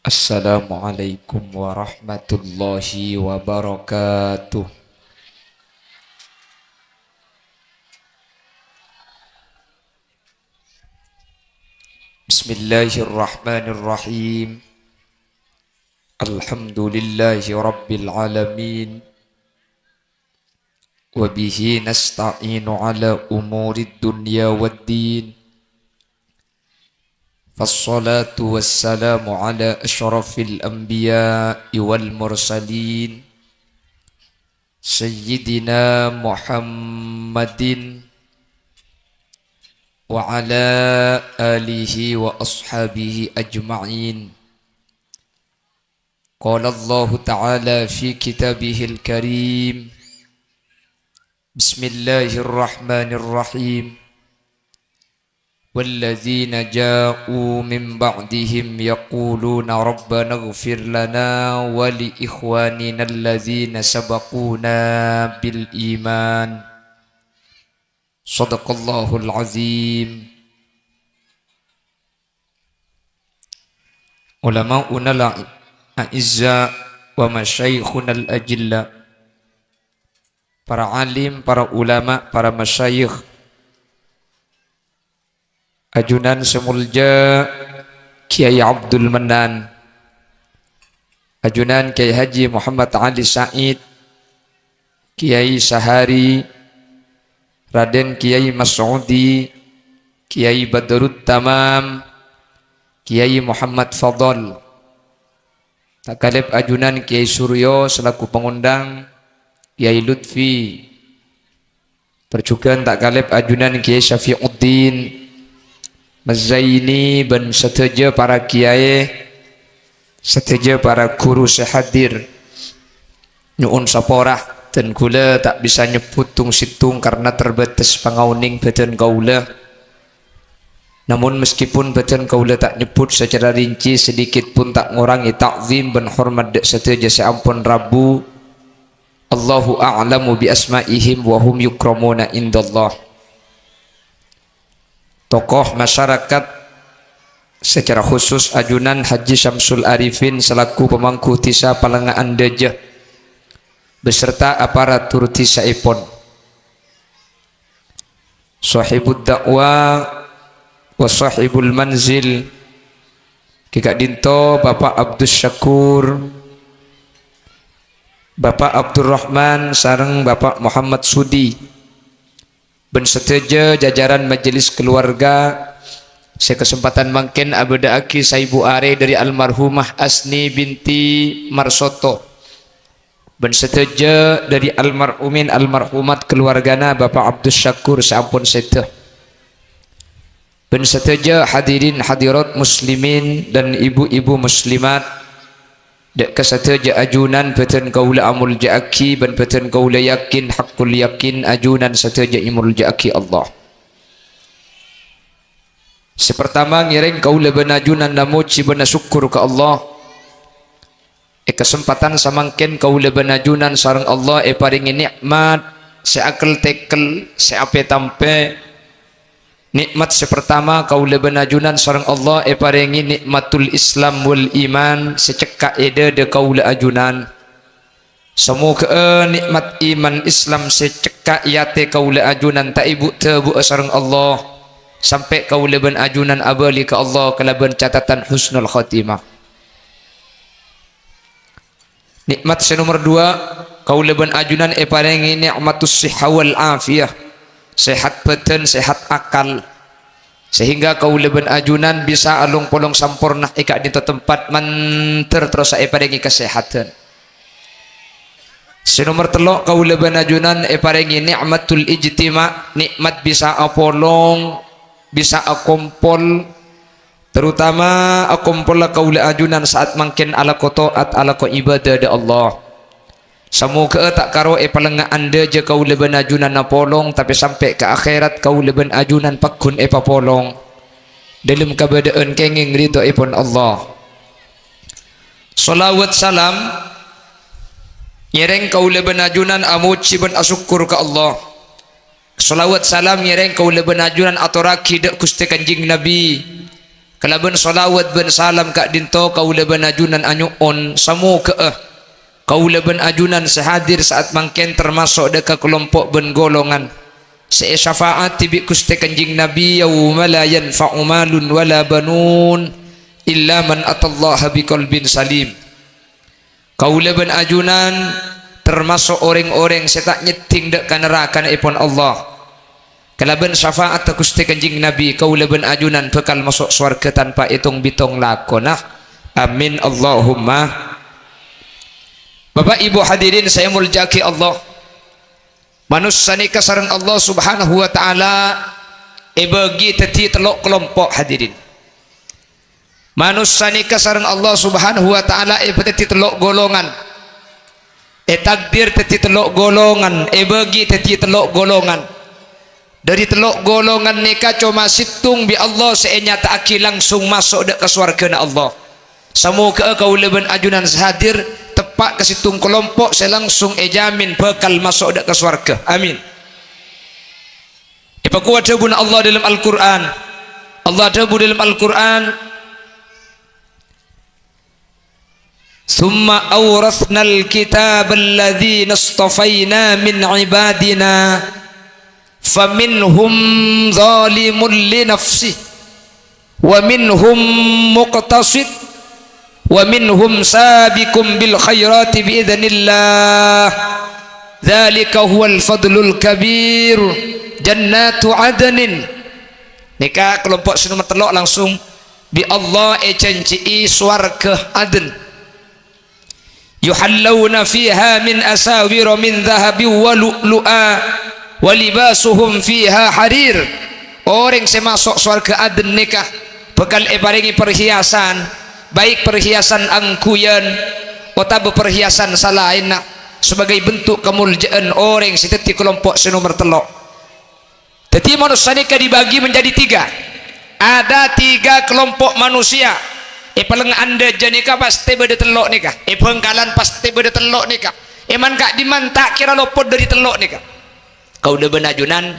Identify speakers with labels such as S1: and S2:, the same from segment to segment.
S1: Assalamualaikum warahmatullahi wabarakatuh. Bismillahirrahmanirrahim. Alhamdulillahi rabbil alamin. Wabihi nasta'inu ala umurid dunya waddin. Fassalatu wassalamu ala ashrafil anbiya'i wal mursalin Sayyidina Muhammadin wa ala alihi wa ashabihi ajma'in. Qala Allah ta'ala fi kitabihil karim. Bismillahirrahmanirrahim. والذين جاءوا من بعدهم يقولون ربنا اغفر لنا ولإخواننا الذين سبقونا بالإيمان صدق الله العظيم. علماؤنا الأعزاء ومشايخنا الأجلاء, para alim, para ulama, para masyayikh, Ajunan Semulja Kiai Abdul Manan, Ajunan Kiai Haji Muhammad Ali Said, Kiai Sahari, Raden Kiai Mas'udi, Kiai Badrut Tamam, Kiai Muhammad Fadl, takalib Ajunan Kiai Suryo selaku pengundang, Kiai Lutfi, perjugaan takalib Ajunan Kiai Syafi'uddin Mazaini dan seteja para kiai, seteja para guru sehadir, nyuun saporah dan kula tak bisa nyebut tung situng karena terbatas pangauning badan kaula. Namun meskipun badan kaula tak nyebut secara rinci, sedikit pun tak ngurangi takzim dan hormat dek seteja seampun Rabu. Allahu a'lamu bi asma'ihim wa hum yukramuna indallah. Tokoh masyarakat, secara khusus Ajunan Haji Syamsul Arifin selaku pemangku tisa Palengaan Dejah beserta aparatur tisa ipon, sahibud dakwah wa sahibul manzil Kikak Dinto, Bapak Abdus Syakur, Bapak Abdurrahman sareng Bapak Muhammad Sudi, ben seteja jajaran majelis keluarga. Saya kesempatan mangken abada aki saibu are dari almarhumah Asni binti Marsoto, ben seteja dari almarhumin almarhumat keluargana Bapak Abdus Syakur sampun seteh, ben seteja hadirin hadirat muslimin dan ibu-ibu muslimat dek keseteja ajunan beten kaula amul ja'aki ben beten kaula yakin hakul yakin ajunan seteja imul ja'aki Allah. Sepertama ngiring kaula benajunan namuci bena syukur ke Allah. Kesempatan samangken kaula benajunan sareng Allah paringi nikmat seakel tekel seape tampe. Nikmat sepertama kaula benajunan sareng Allah paringi nikmatul Islam wal iman secekak eda de kaula ajunan. Semoga nikmat iman Islam secekak yate kaula ajunan tak ibu tebu sareng Allah sampai kaula ben ajunan abali ke Allah kalaban catatan husnul khatimah. Nikmat nomor 2 kaula ben ajunan paringi nikmatus sihah wal afiyah, sehat badan sehat akal, sehingga kaula ben ajunan bisa alung polong sampurna ika di tempat manter terus paringi kesehatan. Nomor 3 kaula ben ajunan paringi nikmatul ijtima, nikmat bisa apolong bisa akompol, terutama akompol kaula ajunan saat mangkin ala kotoat ala ko ibadah da Allah. Semoga tak karo palenga anda je kaula ben ajunan napolong tapi sampai ke akhirat kaula ben ajunan pakun papolong dalam keadaan kenging ridho ipun Allah. Salawat salam nyereng kaula ben ajunan amuci ben asyukur ke Allah. Salawat salam nyereng kaula ben ajunan aturaki dak Gusti Kanjing Nabi kalaban salawat ben salam kak dinto kaula ben ajunan anyuon samu ke kaula ben ajunan sehadir saat mangken termasuk deka kelompok ben golongan se syafaat tibi kuste kanjing nabi yauma la yanfa'u malun wala banun illa man atallaha biqalbin salim. Kaula ben ajunan termasuk orang-orang setak nyeting dek ka neraka ipun Allah. Kalaban syafaat kusti kanjing nabi kaula ben ajunan bekal masuk surga tanpa hitung bitong lakonah. Amin Allahumma. Bapak Ibu hadirin saya muljaki Allah. Manusia ni kasarang Allah Subhanahu wa taala bagi teti telok kelompok hadirin. Manusia ni kasarang Allah Subhanahu wa taala teti telok golongan. Takdir teti telok golongan, bagi teti telok golongan. Dari telok golongan nikah cuma situng bi Allah senyata aki langsung masuk dek ke surga na Allah. Semoga kau leben ajunan sehadir tepat ke situng kelompok saya langsung jamin bekal masuk dek ke surga. Amin. Ipaku ada bun Allah dalam Al-Quran. Allah ada dalam Al-Quran. Summa awrathnal kitab alladhina istafayna min ibadina faminhum zalimun li nafsih wa minhum muqtasid wa minhum sabiqum bil khairati bi idznillah dzalika huwal fadlul kabir jannatu adnin. Nika kelompok nomor telok langsung bi Allah janji swarga adn yuhallawna fiha min asawir min dhahabin wa lu'lu'a walibasuhum fiha harir. Orang yang masuk surga adn nikah bakal paringi perhiasan, baik perhiasan angkuyan atau perhiasan salainna sebagai bentuk kemuliaan orang seperti kelompok nomor telok. Jadi manusia nikah dibagi menjadi tiga. Ada tiga kelompok manusia. Paling anda janika pasti beda telok nikah. Pengkalan pasti beda telok nikah. Eman kak diman tak kira lopot dari telok nikah. Kau udah benajunan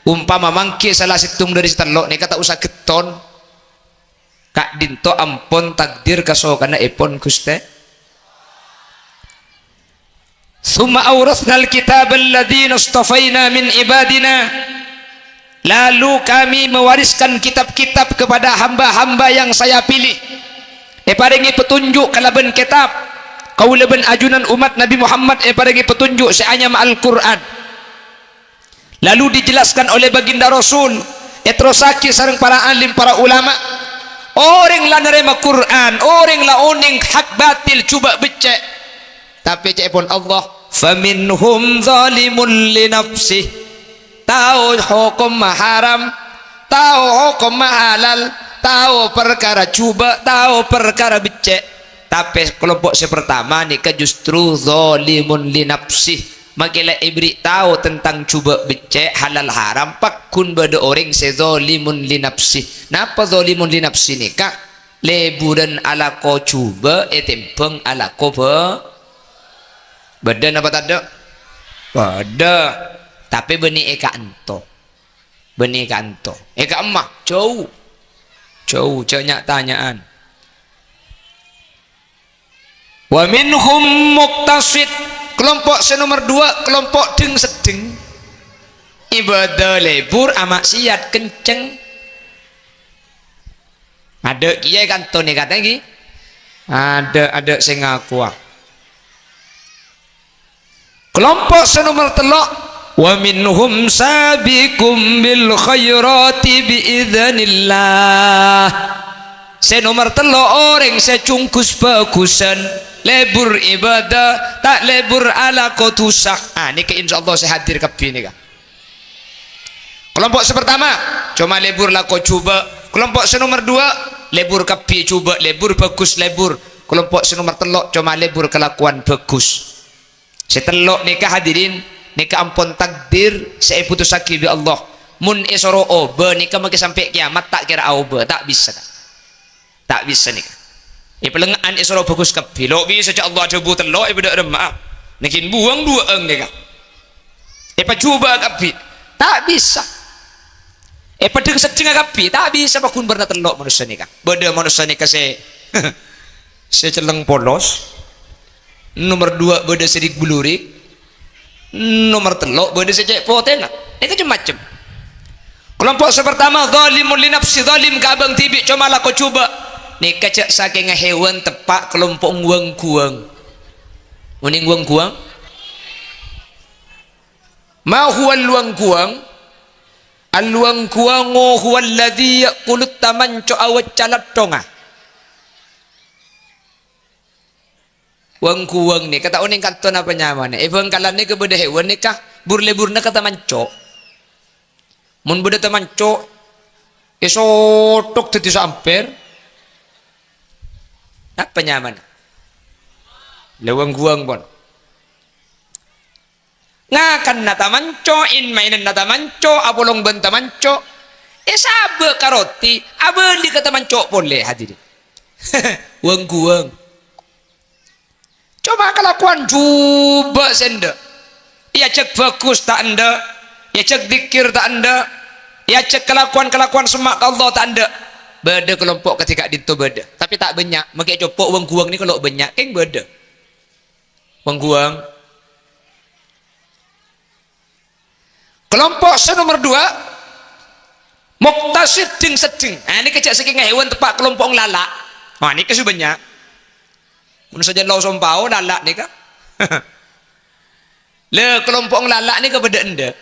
S1: umpama mangki salah situng dari telok nikah tak usah keton kak dinto ampon takdir kasokana epon kuste. Summa awrathnal kitab alladhina istafayna min ibadina. Lalu kami mewariskan kitab-kitab kepada hamba-hamba yang saya pilih. Paringi petunjuk kalaban kitab. Kaula ben ajunan umat Nabi Muhammad paringi petunjuk seanyam Al-Quran. Lalu dijelaskan oleh baginda Rasul terosaki sareng para alim para ulama. Orang la nerima Quran, orang la oning hak batil cuba becek. Tapi cek pun Allah, faminhum zalimun li nafsih. Tahu hukum haram, tahu hukum halal, tahu perkara cuba, tahu perkara becek. Tapi kelompok pertama nikah justru zalimun li nafsih. Makilah ibri tahu tentang cuba becek halal haram pakun bada orang sezalimun li nafsih. Napa zalimun li nafsih nikah? Leburan ala ko cuba tempeng ala ko badan apa tak ada? Pada. Tapi benih eka anto. Benih eka anto. Eka emak jauh. Jauh banyak tanyaan. Wa minhum muqtasid. Kelompok nomor dua, kelompok deng sedeng. Ibadah lebur amak siat kenceng. Ada kiai kanto nih katanya ki. Ada sing ngaku. Kelompok nomor telok. Wa minhum sabiqum bil khairati bi idznillah. Nomor telok orang secungkus bagusan lebur ibadah tak lebur ala kotusak. Ini ke insyaallah saya hadir kabeh nika. Kelompok pertama cuma lebur lako coba. Kelompok nomor dua lebur kabeh coba, lebur bagus lebur. Kelompok nomor telok cuma lebur kelakuan bagus. Setelok nikah hadirin nikah ampun takdir saya putus sakit bi Allah. Mun isoro oba nikah maki sampai kiamat tak kira oba tak bisa. Tak bisa nikah. Pelengaan isoro bagus kabeh. Lo bisa cak Allah coba telok beda remah. Nikin buang dua nikah. Coba kabeh. Tak bisa. Pedeng sedeng kapi tak bisa bakun berna telok manusia nikah. Beda manusia nikah se celeng polos. Nomor 2 beda sedik bulurik. Nomor telok beda secek potena. Itu macam. Kelompok pertama zalimun li nafsi, zalim ka abang tibik comalah kau coba. Nikah cak saking hewan tepak kelompok nguang kuang. Uning nguang kuang. Ma huwa luang kuang? Al-luang kuango huwa alladhi yakulut tamanco awat calat tonga. Wang kuang ni kata uning kanton apa nyaman ni. Evang kalan ni kepada hewan ni kah burle-burle kata manco. Mun beda tamanco esotok teti samper. Apa nyaman? Lewang kuang pun. Ngakan nata manco in mainan nata manco apolong benta manco sabe karoti abeli kata manco boleh hadirin. Wang kuang coba kelakuan coba senda ya cek fokus tak anda ya cek zikir tak anda ya cek kelakuan semak Allah tak anda beda kelompok ketika itu beda tapi tak banyak makai copok wang kuang ni kalau banyak keng beda wang kuang. Kelompok nomor 2 muktasid ding seding. Ini kecak saking hewan tepak kelompok lala. Wah ini kesu banyak. Mun saja lau sompau lala ni kah? Le kelompok lala ni kepada anda.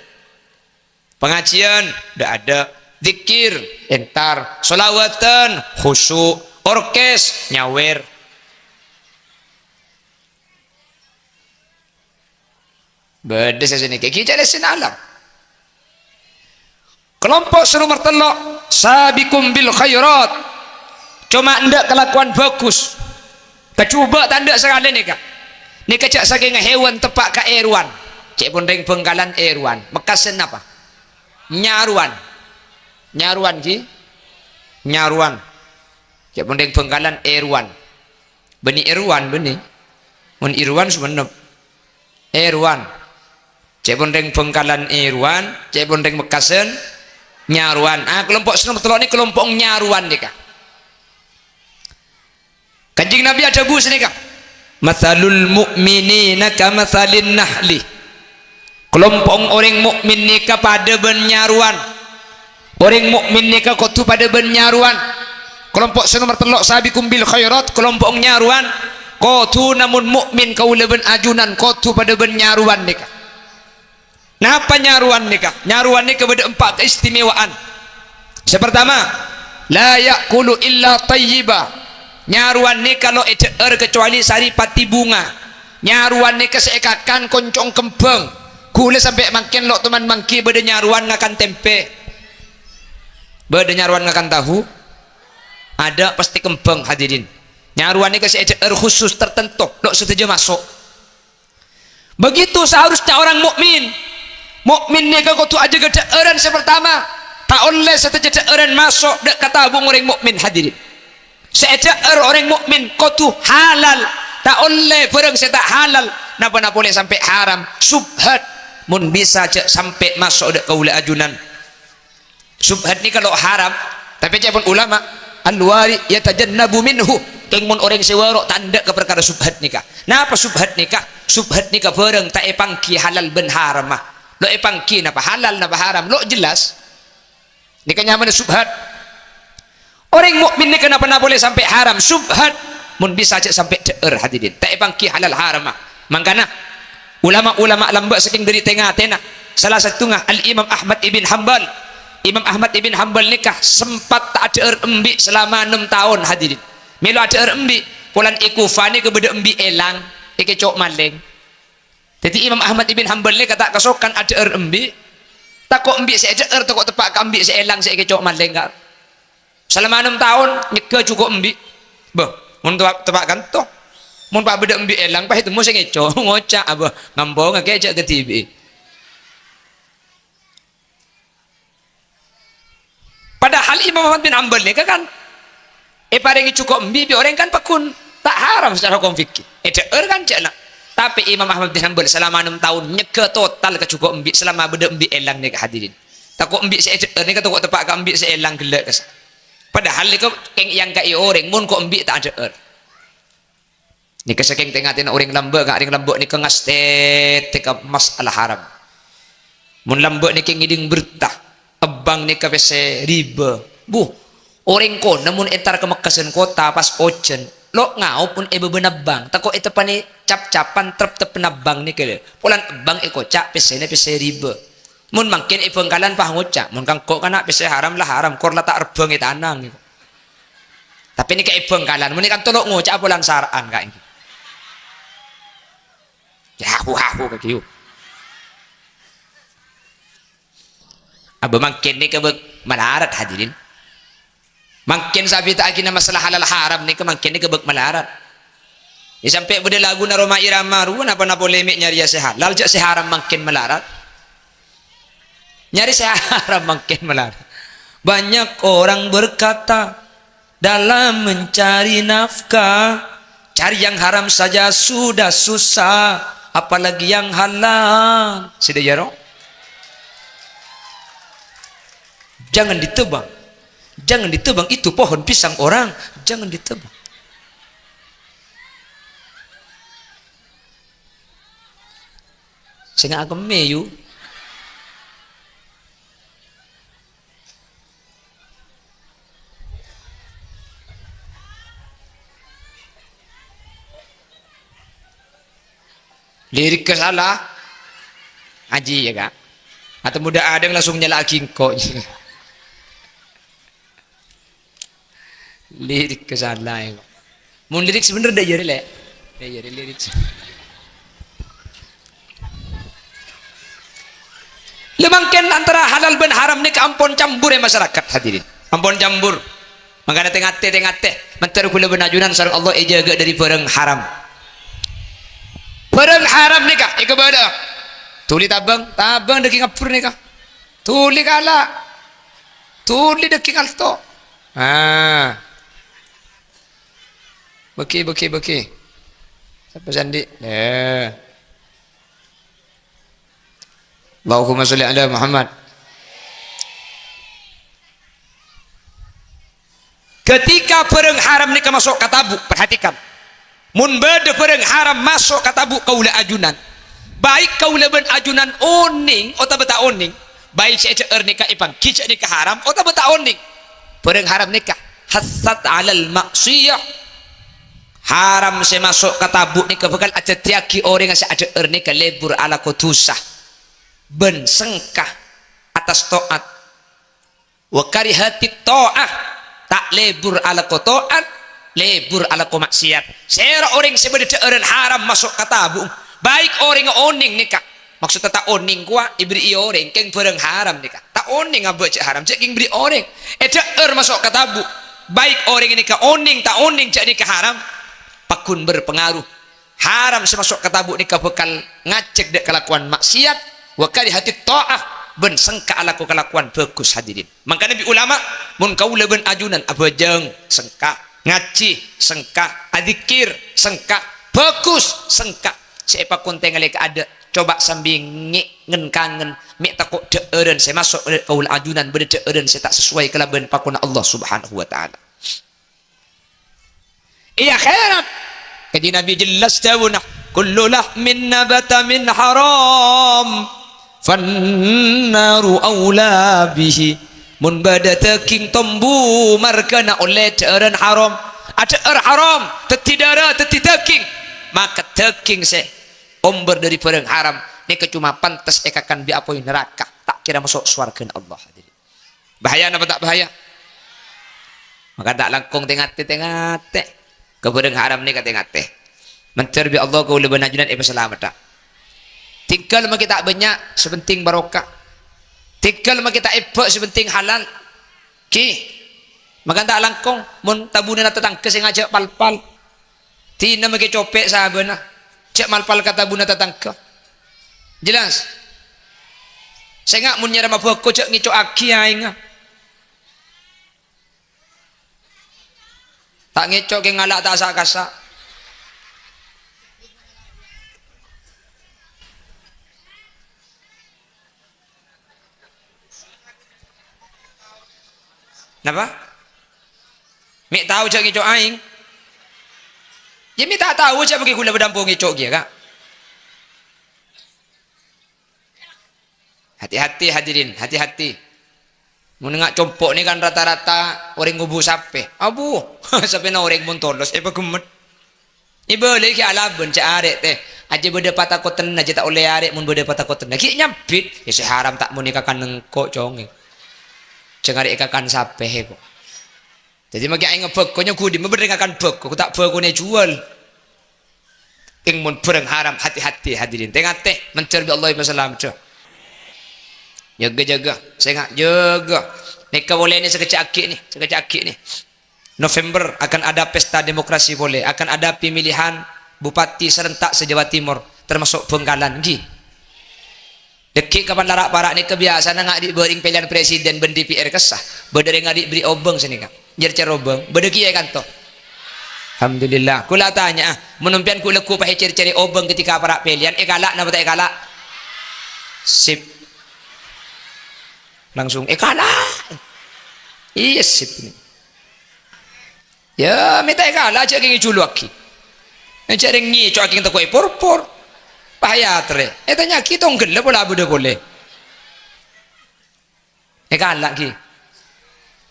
S1: Pengajian dah ada, zikir entar, solawatan khusyuk, orkes nyawer. Beda sini kayak kita ada alam. Kelompok nomor telok sabikum bil khairat cuma ndak kelakuan bagus kecuba tanda sekali ni kak ni kecak saking hewan tepak ke erwan cek pondeng penggalan erwan mekasen apa nyaruan ki nyaruan cek pondeng penggalan erwan beni erwan beni mun irwan sebenep erwan cek pondeng penggalan erwan cek pondeng mekasen nyaruan. Kelompok nomor telok ni kelompok nyaruan ni kah. Kanjeng Nabi ada bus ni kah. Mathalul mu'minina kamathalin nahli. Kelompok orang mukmin ni kah pada bernyaruan. Orang mukmin ni kah kotu pada bernyaruan. Kelompok nomor telok sabikum bil khairat kelompok nyaruan. Kotu namun mukmin kau leben ajunan kotu pada bernyaruan ni kah. Napa nyaruan nikah? Nyaruan nikah ada 4 keistimewaan. Sepertama, la yakulu illa tayyiba. Nyaruan nikah lo kecuali sari pati bunga. Nyaruan nikah seekakan koncong kembang. Kule sampai makin lo teman mangki beda nyaruan ngakan tempe. Beda nyaruan ngakan tahu. Ada pasti kembang hadirin. Nyaruan nikah khusus tertentu lo setuju masuk. Begitu seharusnya orang mukmin. Mukmin ni kau tu aja kejaran sepertama tak oleh setejaran masuk dek kata abung orang mukmin hadirin sejajar orang mukmin kau tu halal tak oleh perang saya tak halal napa boleh sampai haram subhat mun bisa cek sampai masuk dek kaula ajunan subhat ni kalau haram tapi cek pun ulama al-wari yatajannabu minhu keng mun orang sewarok tanda ke perkara subhat nikah napa subhat nikah perang tak epangki halal ben haram mah lo epangki napa halal napa haram lo jelas nikahnya mana subhat orang mukmin ni kenapa boleh sampai haram subhat mun bisa cek sampai deer hadirin tak epangki halal haram mangkana ulama-ulama lambak saking dari tengah tena salah satunya al-Imam Ahmad ibn Hanbal Imam Ahmad ibn Hanbal nikah sempat tak ada embi selama 6 tahun hadirin melo ada embi pulan ikufani kepada embi elang ikecok maling. Jadi Imam Ahmad ibn Hanbal ni kata kasokan ada embi tak kok embi saya tak kok tepak ke embi saya elang saya kecok maling kak selama 6 tahun nyeka cukup embi bah mun tepak kan toh mun pak beda embi elang pak itu mu saya kecok ngocak abah ngambong ngekecak ke TV padahal Imam Ahmad bin Hanbal ni kan paringi cukup embi orang kan pakun tak haram secara hukum fikih kan cakap tapi Imam Ahmad bin Hanbal selama 6 tahun nyeka total ke cukup embi selama beda embi elang ni hadirin takut ambil seecer ni kata kok tepak ka ambil seelang gelak kes. Padahal ni keng yang kai orang mun kok ambil tak ada ni kesaking tengatin orang lamba ka orang lamba ni kengastet ka masalah haram. Mun lamba ni keng ngiding bertah abang ni ka pese riba. Orang ko namun entar ke Mekkasen kota pas ojen lo ngau pun benabang takut itu pani cap-capan trep penabang ni kele pulan bang cak pese riba mun makin pengkalan pah ngocak mun kang kok kana pese haram lah haram kor la tak rebeng tanang gitu. Tapi ni kayak pengkalan mun kan tolok ngocak pulan saraan kayak gitu ya aku kayak gitu abu makin ni kebek malarat hadirin. Makin sabi tak kina masalah halal haram ni kemakin ni kebek malarat. Ya sampai benda lagu na Roma Irama ru napa na polemik nyari ya halal jak haram makin melarat. Nyari haram makin melarat. Banyak orang berkata dalam mencari nafkah cari yang haram saja sudah susah apalagi yang halal. Sudah ya roh? Jangan ditebang. Jangan ditebang itu pohon pisang orang, jangan ditebang. Saya nggak meyu. Lirik ke salah, aji ya kak. Atau muda ada yang langsung nyala kingko. Lirik ke salah ya. Mun lirik sebenernya dah jadi le. Dah jadi lirik. Lemangken antara halal dan haram ni ampun campur ya masyarakat hadirin. Ampun campur. Makanya tengate. Mentar kula benajunan sareng Allah jaga dari barang haram. Barang haram ni kah? Ika bada. Tuli tabang deki ngapur ni kah? Tuli kala. Tuli deki kalto. Beki. Siapa sandi? Allahumma sholli ala Muhammad. Ketika pereng haram ni masuk ke tabuk, perhatikan. Mun bade pereng haram masuk ke tabuk kaula ajunan. Baik kaula ben ajunan oning atau beta oning. Baik secer nikah ipang kic nikah haram atau beta oning. Pereng haram nikah hasad alal maksiyah. Haram saya masuk ke tabuk ni bakal ada tiaki orang yang saya ada ni ke lebur ala kotusah ben sengkah atas to'at wa karihati to'ah tak lebur ala koto'at lebur ala komaksiat saya orang sebenarnya orang haram masuk ke tabuk baik orang oning nikah maksudnya tak oning kuat ibri orang keng pereng haram nikah tak oning abah cek haram cek keng beri orang masuk ke tabuk baik orang ini ke oning tak oning cek nikah haram pakun berpengaruh haram semasuk ke tabuk nikah bekal ngacek dek kelakuan maksiat wa hati ta'ah ben sengka alaku kelakuan bagus hadirin makanya nabi ulama mun kaula ben ajunan abajeng sengka ngaci sengka adzikir sengka bagus sengka siapa konteng lek ada coba sambil ngen kangen mik takut deeren saya masuk kaula ajunan ben deeren saya tak sesuai kelaban pakuna Allah subhanahu wa ta'ala. Iya khairat kaji Nabi jelas dawunah kullu lahmin nabata min haram fannaru awla bihi mun badata king tombu markana oleh teran haram ada haram tetidara tetidaking maka taking se omber dari perang haram ni cuma pantas ekakan bi apoi neraka tak kira masuk surga Allah. Bahaya apa tak bahaya? Maka tak langkung tengate kebereng haram ni kate-kate mencerbi Allah kau lebih najunan selamat tak tinggal mah kita banyak sepenting barokah tinggal mah kita sepenting halal ki maka tak langkung mun tabuna tatang ke sing ajak palpal tina mah copek sahabana cek malpal kata buna tatang ke jelas saya ngak mun nyara mabuk ko cek ngico aki aing tak ngecok ke ngalak tak asa-kasa Napa? Mik tahu cak ngicok aing. Ya mi tak tahu cak pergi kula berdampung ngicok dia kak. Hati-hati hadirin, hati-hati. Menengak compok ni kan rata-rata orang ngubu sape. Abu, sape na orang montolos pagumet. Iba lagi alaban cak arek teh. Aja beda patakoten aja tak oleh arek mun beda patakoten. Ki nyambit ya seharam tak mun ikakan nengkok conge. Cengar ikakan sape kok. Jadi magi aing ngebek konya kudi memberi akan bek aku tak bek kone jual. Ing mun bereng haram hati-hati hadirin. Tengah teh mencerbi Allah wasallam tu. Jaga-jaga, saya jaga. Neka boleh ni sekecak akik ni. November akan ada pesta demokrasi boleh, akan ada pemilihan bupati serentak se-Jawa Timur, termasuk Bengkalan. Gi. Dekik kapan larak parak ni kebiasaan ngak di bering pilihan presiden ben DPR kesah. Bedere ngadi beri obeng sini kan. Jer obeng, bede kiye kan to. Alhamdulillah. Kula tanya, menumpian ku leku pahe ciri-ciri obeng ketika parak pilihan, kalak napa tak kalak? Sip. Langsung kalah. Iya sip ni. Ya minta kalah cak ngi culuaki. Cak ngi cak ngi takoi por. Bahaya tre. Tanya kita ngel pola bude boleh. Kalah ki.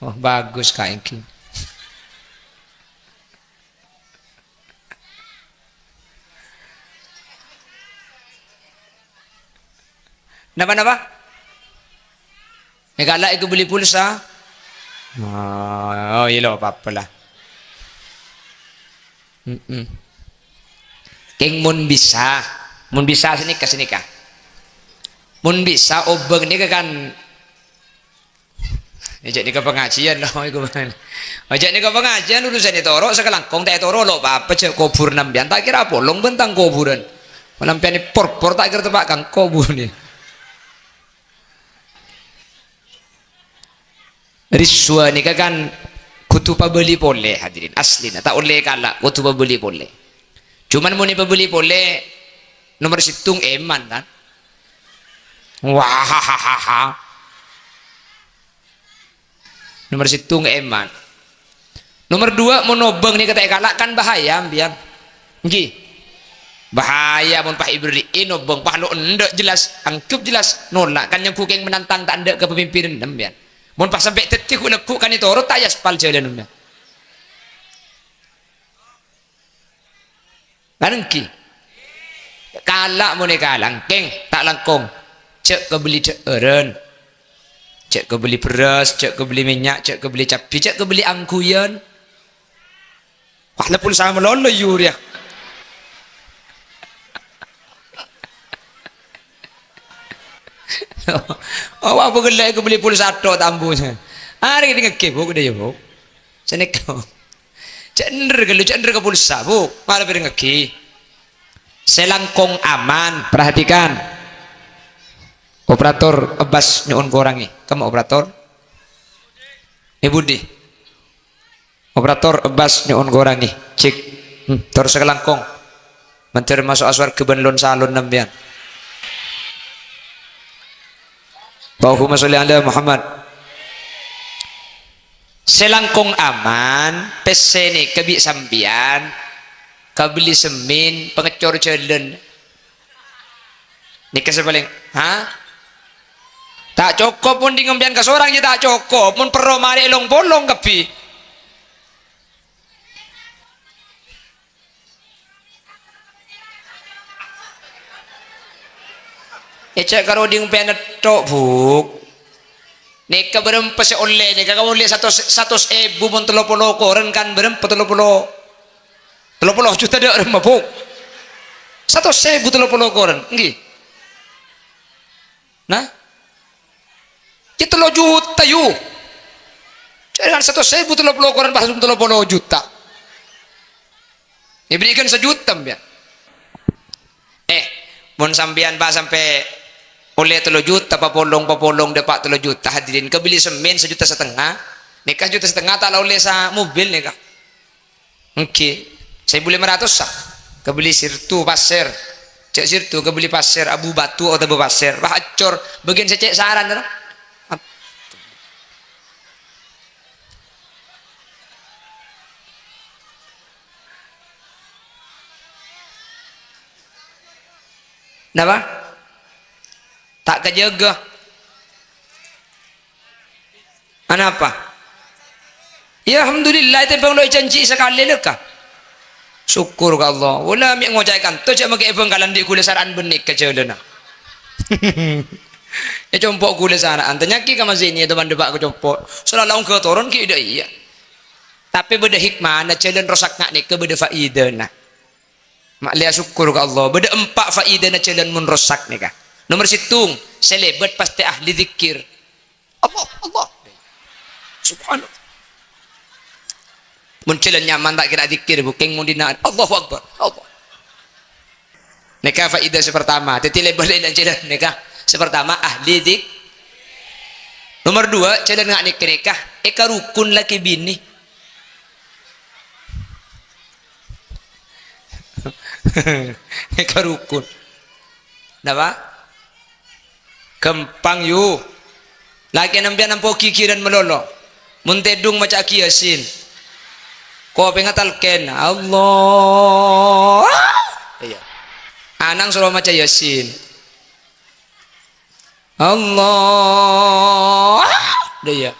S1: Oh bagus kain ki. Napa? Galak aku beli pulsa. Oh, iya apa-apa lah. King mun bisa sini kah. Mun bisa obeng ni kan. Ajak ni ke pengajian loh iku. Ajak ni ke pengajian urusan itu toro sekelangkong tak toro lo apa cek kubur nambian tak kira polong bentang kuburan. Nampian ni por tak kira tempat kang kubur ni. Riswa ni kan kutu pabeli boleh hadirin asli tak oleh kalah kutu pabeli boleh cuman mau ni pabeli boleh nomor situng eman kan wah nomor situng eman nomor dua mau nobeng ni kata kalah kan bahaya biar nggih bahaya mun pak ibriin nobeng pak lo endek jelas angkup jelas nolak kan yang kuking menantang tak endek ke pemimpinan biar mun pas sampai tetik ku lekuk kan itu orang tak aspal jalannya. Kanengki. Kalak mun kalang keng tak langkong. Cek ke beli eren. Cek ke beli beras, cek ke beli minyak, cek ke beli cabai, cek ke beli angkuyan. Wah lepul sama lolo yuria. Oh apa gelai aku beli pulsa tok tambunya. Hari ini ngekep bu dia bu. Senek kau. Cender ke pulsa bu. Malah beri ngeki. Selangkong aman. Perhatikan. Operator ebas nyuun korangi. Kamu operator? Budi. Operator ebas nyuun korangi. Cik. Terus selangkong. Menteri masuk aswar ke benlon salon nambian. Allahumma sholli ala Muhammad. Selangkong aman, pesene kebi sambian, kabeli semin, pengecor jalan. Nikah sepaling, ha? Tak cukup pun di ngembian ke seorang je tak cukup, pun perlu mari long bolong kebi. Cek karo ding penet tok buk. Nika berem pese oleh nika kamu lihat satu ibu pun 30 koren kan berem 30 juta dak rem buk. 100.000 30 koren nggih. Nah. Kita 3 juta yu. Jangan 100.000 30 koren pas 30 juta. Diberikan 1 juta ya. Mun sampean ba sampai oleh 3 juta papolong dapat 3 juta hadirin kebeli semen 1,5 juta nikah 1,5 juta tak oleh sa mobil nikah oke 1.500 sah kebeli sirtu pasir cek sirtu kebeli pasir abu batu atau abu pasir bahacor bagian secek saran Napa? Tak kejaga. Kenapa? Ya alhamdulillah itu bang lo janji sekali lekah. Syukur ke Allah. Wala mi ngojaikan tu cak magi bengkalan di kulisaran benik kejelena. Ya compok kulisaran tanyaki ka mazini teman debak ke compok. Selalu ke turun ki ida iya. Tapi beda hikmah na jalan rosak nak ni ke beda faidana. Mak lihat syukur ke Allah. Beda empat faidana jalan mun rosak ni kah. Nomor situng selebet pasti ahli zikir. Allah Allah. Subhanallah. Munculan nyaman tak kira zikir buking mundina Allahu Akbar Allah. Nikah faedah sepertama tetile boleh dan jalan nikah sepertama ahli zik. Nomor dua jalan ngak nikah eka rukun laki bini. Eka rukun. Napa? Kempang yu. Laki nampian nampo kikiran melolo. Muntedung macam kiasin. Kau pengatal ken Allah. Iya. Anang suruh macam yasin. Allah. Dia.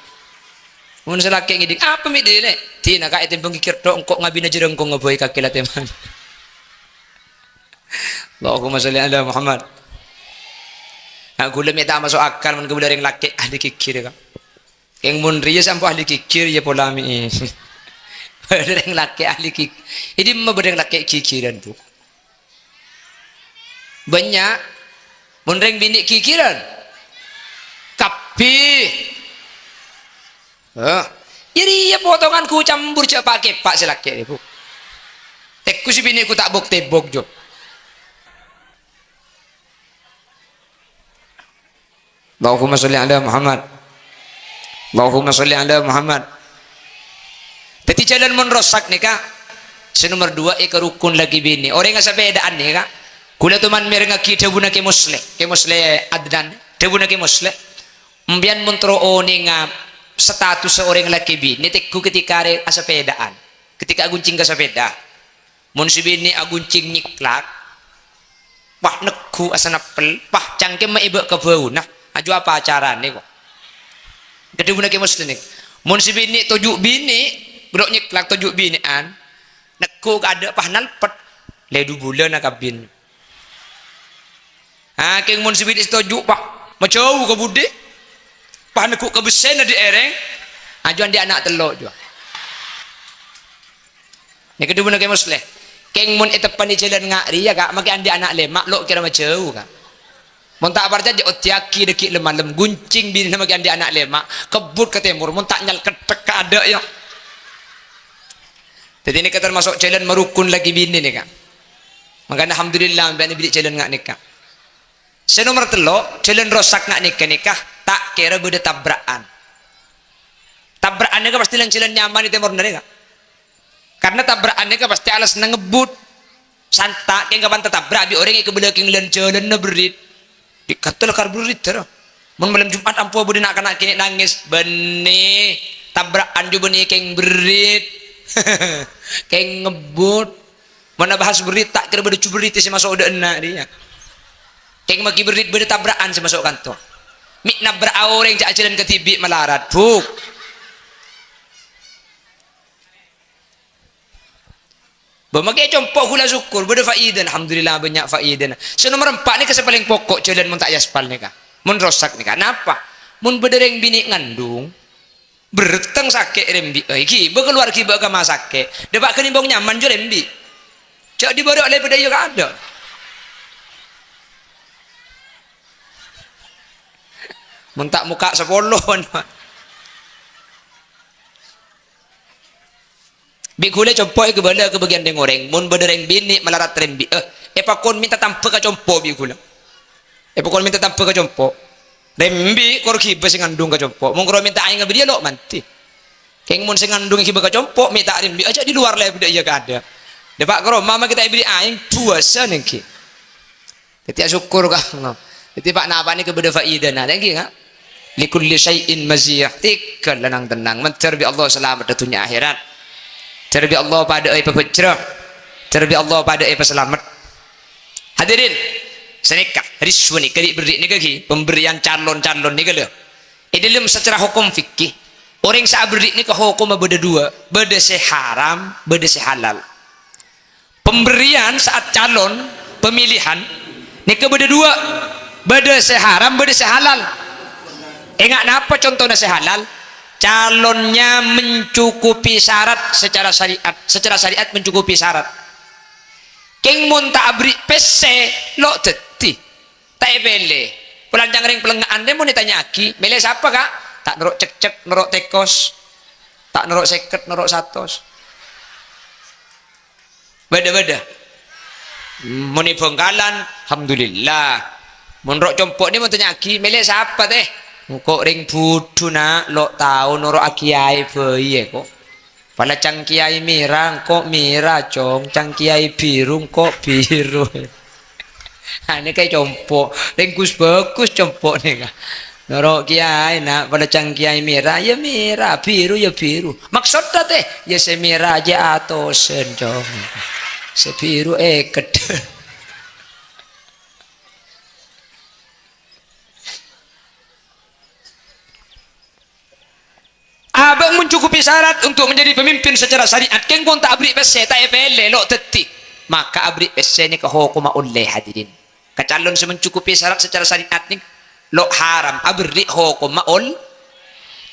S1: Mun selaki ngidik apa mi dile? Tina ka itim pengikir tok engkok ngabina jereng ko ngeboy kakila teman. Allahumma sholli ala Muhammad. Aku lem tak masuk akal mun kebudaring laki ahli kikir ka. Yang mun riya sampo ahli kikir ya polami. Bereng laki ahli kik. Ini bereng laki kikiran tu. Banyak bereng bini kikiran. Kapi. Jadi ya potonganku campur cak pakai pak selaki ni bu. Tekku si bini ku tak bok tebok jo. Allahumma sholli ala Muhammad. Allahumma sholli ala Muhammad. Jadi jalan menrosak nih kak. Senomor dua eka rukun lagi bini. Orang yang sepedaan nih kak. Kula tuman mereka kita buna ke musle adnan. Tebuna ke musle. Mbian montro oninga status seorang laki bini. Tekku ketika ada sepedaan. Ketika aguncing ke sepeda. Mun si bini aguncing nyiklak. Wah nekku asa napel. Wah cangkem maibak ke bau. Nah aju apa acara nih kok. Kedua ke musle nih. Mun si bini tujuh bini. Bro nyiklak tujuh binian. Nekku ada pahnal pet. Ledu bulan nakabin. Keng mun si bini tujuh pak. Macau ke budi. Pahnekku ke besen di ereng. Ajuan dia anak telok juga. Ini kedua ke musle. Keng mun etapan di jalan ngari ya kak. Maki andi anak lemak lo kira macau kak. Mun tak parja je otiaki dekik lemalem guncing bini nama andi anak lemak kebut ke timur mun tak nyal ketek ada ya. Jadi ini termasuk jalan merukun lagi bini nih kak. Makanya alhamdulillah bini bilik jalan ngak nikah. Senomor telok jalan rosak ngak nikah tak kira beda tabrakan. Tabrakannya kan pasti jalan nyaman di timur nih kak. Karena tabrakannya kan pasti alas ngebut santak yang kapan tabrak bi orang yang kebelah king jalan berit. Dikatul karburit terus. Mun malam Jumat ampuh budi nak kena kini nangis benih tabrakan juga benih keng berit. Keng ngebut. Mana bahas berit tak kira beda berit si masuk udah enak dia. Keng maki berit beda tabrakan si masuk kantor. Mik nabrak orang cak jalan ke tibi melarat. Buk. Bamakai compok hula syukur beda faidan alhamdulillah banyak faidan. Senomor 4 ni kasih paling pokok jalan mun tak yaspal ni kah. Mun rosak ni kah. Kenapa? Mun bedereng bini ngandung berteng sakit rembi. Iki berkeluar ki berkama sakit. Dapat kenimbang nyaman jo rembi. Cak dibarak oleh pada juga ada. Mun tak muka 10 Bikule compok ke bala ke bagian deng orang. Mun bedereng bini melarat rembi. Pakon minta tampe ka compok bikula. Pakon minta tampe ka compok. Rembi kor kiba sing ngandung ka compok. Mun kro minta aing ngabi dia lo manti. Keng mun sing ngandung kiba ka compok minta rembi aja di luar le budak iya ka ada. Depak kro mama kita ibri aing puasa niki. Ketia syukur ka. Jadi pak napa ni ke beda faidah nah lagi enggak? Likulli syai'in maziyah. Tikal lanang tenang mencer bi Allah selamat dunia akhirat. Terbi Allah pada ai pepecrah. Terbi Allah pada ai peselamat. Hadirin, Seneka riswa ni kali beri ni kaki pemberian calon-calon ni kalau. Dalam secara hukum fikih orang sa beri ni ke hukum beda dua, beda seharam, beda sehalal. Pemberian saat calon pemilihan ni ke beda dua, beda seharam, beda sehalal. Ingat apa contohnya sehalal? Calonnya mencukupi syarat secara syariat mencukupi syarat. Keng mun tak beri pese lo teti tak bele pelanjang ring pelengaan dia mau ditanya aki bele siapa kak tak nerok cek nerok tekos tak nerok seket nerok satos beda mau bengkalan alhamdulillah mau nerok compok dia mau tanya aki bele siapa teh kok ring budu nak lo tahu nerok aki ai bayi kok. Pada cangkiai merah kok merah cong, cangkiai biru kok biru. Nah, ini kayak compok, ringkus bagus compok nih kak. Norok kiai nak pada cangkiai merah ya merah, biru ya biru. Maksudnya teh ya semerah aja atau cong, sebiru kede. Abang mencukupi syarat untuk menjadi pemimpin secara syariat. Keng pun tak abrik pese, tak ebele, lo tetik. Maka abrik pese ni ke hukum oleh hadirin. Kecalon semencukupi syarat secara syariat ni, lo haram. Abrik hukum ol,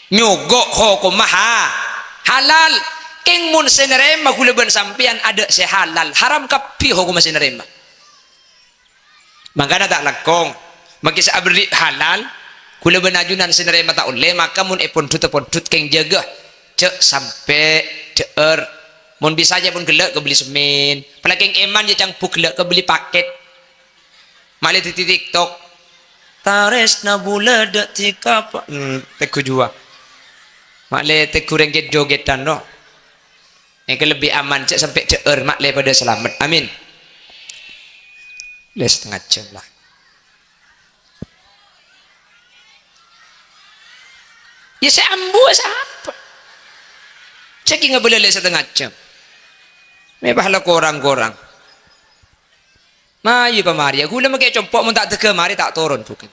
S1: nyogok hukum halal. Keng mun senerema kuleban sampian ada sehalal. Haram kapi hukum senerema. Maka tak lakong. Maka sa abrik halal. Kula benajunan senerema tak oleh maka mun pondut keng jaga cek sampai ceer mun bisa aja pun gelak ke beli semen pala keng eman je cang puk gelak ke beli paket male di TikTok tares na bula dak tika pa teku jua male teku rengget jogetan no yang lebih aman cek sampai ceer mak le pada selamat amin les setengah jam lah. Ya saya ambu siapa? Cek nggak boleh les setengah jam. Mebahlah korang-korang. Mayu pemari. Aku lama kayak compok mun tak tega mari tak turun bukan.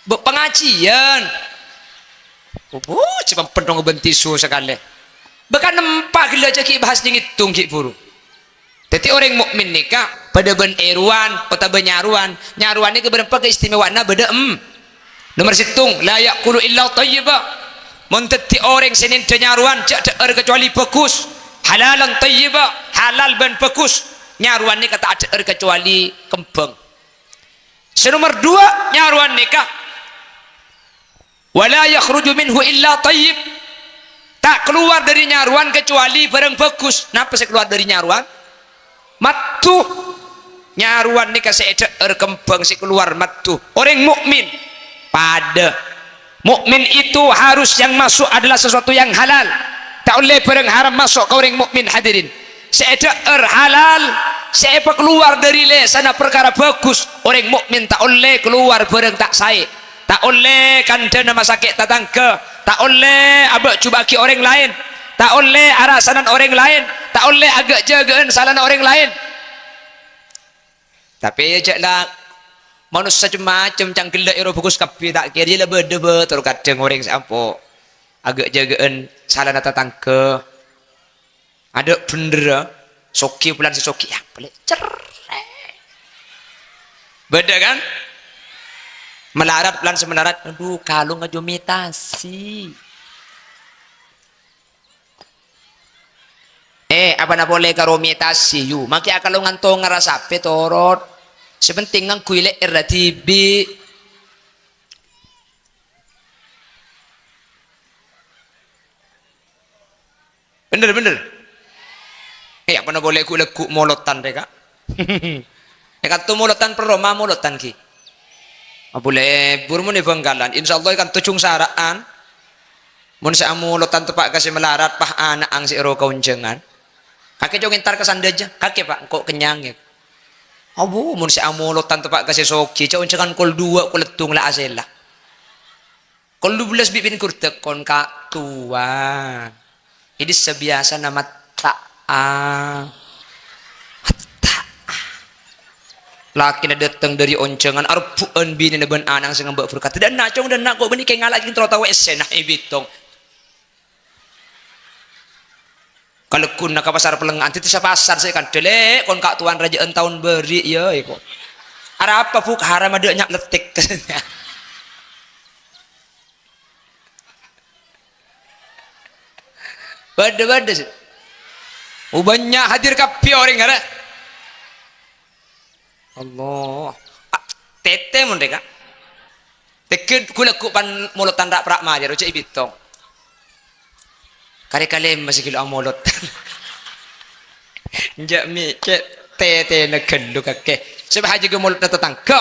S1: Pengajian. Oh, cuma pendong bentisu sekali. Bahkan nempak gila cek bahas ngitung ki buru. Jadi orang mukmin nikah pada ben eruan, pada benyaruan. Nyaruan ni keberapa keistimewaannya beda Nomor situng la yaqulu illa thayyiba. Muntati orang senin nyaruan cak der kecuali bagus. Halalan thayyiba, halal ben bagus. Nyaruan ni kata ada kecuali kembang. Nomor dua nyaruan nikah. Wala yakhruju minhu illa thayyib. Tak keluar dari nyaruan kecuali barang bagus. Napa saya keluar dari nyaruan? Matu. Nyaruan nikah saya kembang si keluar matu. Orang mukmin pada mukmin itu harus yang masuk adalah sesuatu yang halal. Tak boleh barang haram masuk ke orang mukmin hadirin. Seedar halal, siapa keluar dari sana perkara bagus. Orang mukmin tak boleh keluar barang tak sae. Tak boleh kanda nama sakit tatangga. Tak boleh abak cubaki orang lain. Tak boleh arasanan orang lain. Tak boleh agak jagaan salah orang lain. Tapi ya lah manusia macam gelak ero bagus kapi tak kira dia beda betul kadang orang sampo agak jagaan salah nata tangke ada bener soki pulang si soki ya boleh cerai beda kan melarat pulang semelarat aduh kalau ngajomitasi apa na boleh karomitasi yu maki akal ngantong ngarasape torot sepenting ngang kuile RTB bener apa na boleh ku lekuk molotan mereka kata molotan peroma molotan ki boleh burmu ni benggalan insyaallah kan tucung saraan mun sa molotan tepak kasih melarat pah anak ang si ero kaunjengan kakek jong entar kesan aja kakek pak kok kenyang ya abu mun si amolotan tepak kasih soki cak uncangan kol 2 kol letung la asela kol 12 bibin kurtek kon ka tua ini sebiasa nama ta'a laki na datang dari oncengan arpuan bini na ban anang sing mbak berkata dan nak cong dan nak kok bani kay ngalak king trota wes nah ibitong kalau kun nak pasar pelengan itu sa pasar saya kan delek kon kak tuan raja tahun beri ya iko ada apa fuk haram ada nyak letik bada sih banyak hadir kapi orang ada Allah tete mereka teke kula kupan mulut tanda prak majar ucap ibitong kali-kali masih kilo amolot njak mi cek tete na kendu kake sebab haji ke mulut na tetangga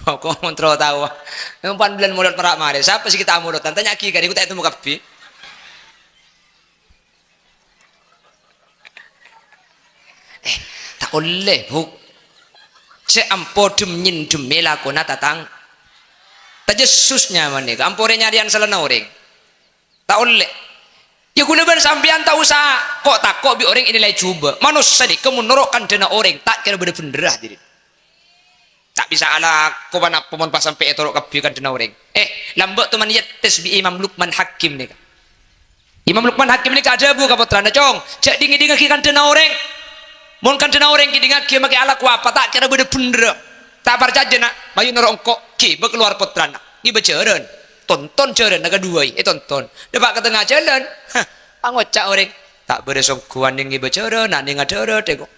S1: kau kontrol tahu empat bulan mulut prak majar siapa sih kita amolot tanya ki kali aku tak temu kapi tak oleh buk seampo dumnyin dumela kona tatang tajesusnya mana ampore nyarian selena orang tak oleh ya kuleban sampian tak usah kok tak kok bi orang ini lagi coba manusia ni kamu norokkan dana orang tak kira bener-bener diri tak bisa ala kau mana pemon pas sampai etorok kabikan dana orang lambat tu maniat tes bi Imam Luqman Hakim ni Imam Luqman Hakim ni ada bu kapotrana cong cak dingin kan dana orang mon kan dana orang kidingat kia makai ala kuapa tak kira bener-bener tak percaya nak mayu norongkok ki berkeluar putrana ni berjalan tonton jalan naga dua tonton dapat ke tengah jalan angocak orang tak beresongkuan yang berjalan nak dengar jalan tengok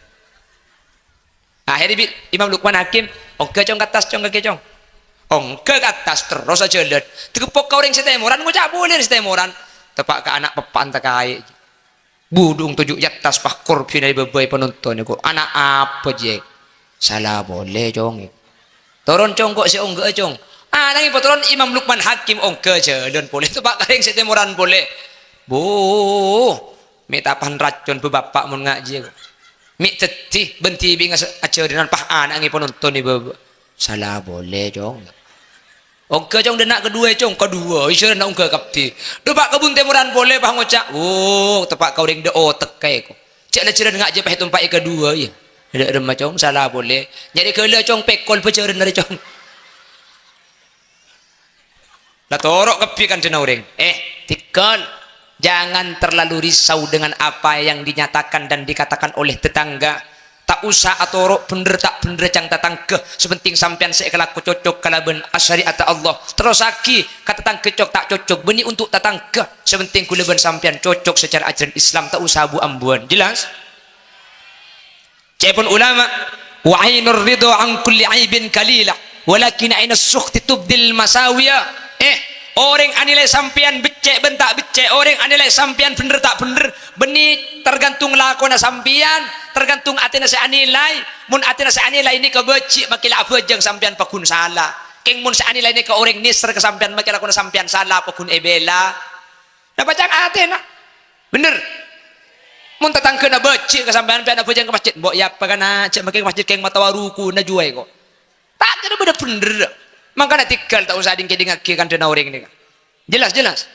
S1: akhirnya Imam Luqman Hakim ongke cong ke atas cong ke cong ongke ke atas terus jalan terkepok ke orang setemoran ngocak boleh setemoran tepak ke anak pepan tak kaya budung tujuh atas pak korupsi dari beberapa penonton kok anak apa je salah boleh cong turun cong kok si ongke cong nangi patron Imam Luqman Hakim ongke jalan boleh tu pak karing setemoran boleh bu mitapan racun bebapak mun ngaji mi tetih benti bingas ajaran pah anak ngi penonton ni bebe salah boleh cong ongke cong denak kedua cong kedua isya nak ongke kapti do pak kebun temoran boleh pah ngocak tepak kau ring de otek kay ko cek la ciran ngaji pah tumpak kedua ya ada remah cong salah boleh jadi kala cong pekol pejaran dari cong lah torok kepikan dena orang tikon jangan terlalu risau dengan apa yang dinyatakan dan dikatakan oleh tetangga tak usah atorok bener tak bener cang tetangga sepenting sampean sekelak cocok kalaban asyariat Allah terus aki kata tetangga cocok tak cocok benih untuk tetangga sepenting kulaban sampean cocok secara ajaran Islam tak usah abu ambuan jelas cepon ulama wa ainur ridho an kulli aibin kalila walakin ainas sukhti tubdil masawiya orang anilai sampian becek bentak becek orang anilai sampian bener tak bener benih tergantung lakona sampian tergantung atina saya anilai mun atina saya anilai ini kebecik makilah bejeng sampian pakun salah keng mun saya anilai ini ke orang nisr ke sampian makilah kuna sampian salah pakun ebela dapat cang atina bener mun tetangga na becik ke sampian pian bejeng ke masjid mbok ya apa kana cek makin masjid keng matawaruku na juai kok tak kira bener makanya tinggal tak usah dingki-dingki dana orang ini jelas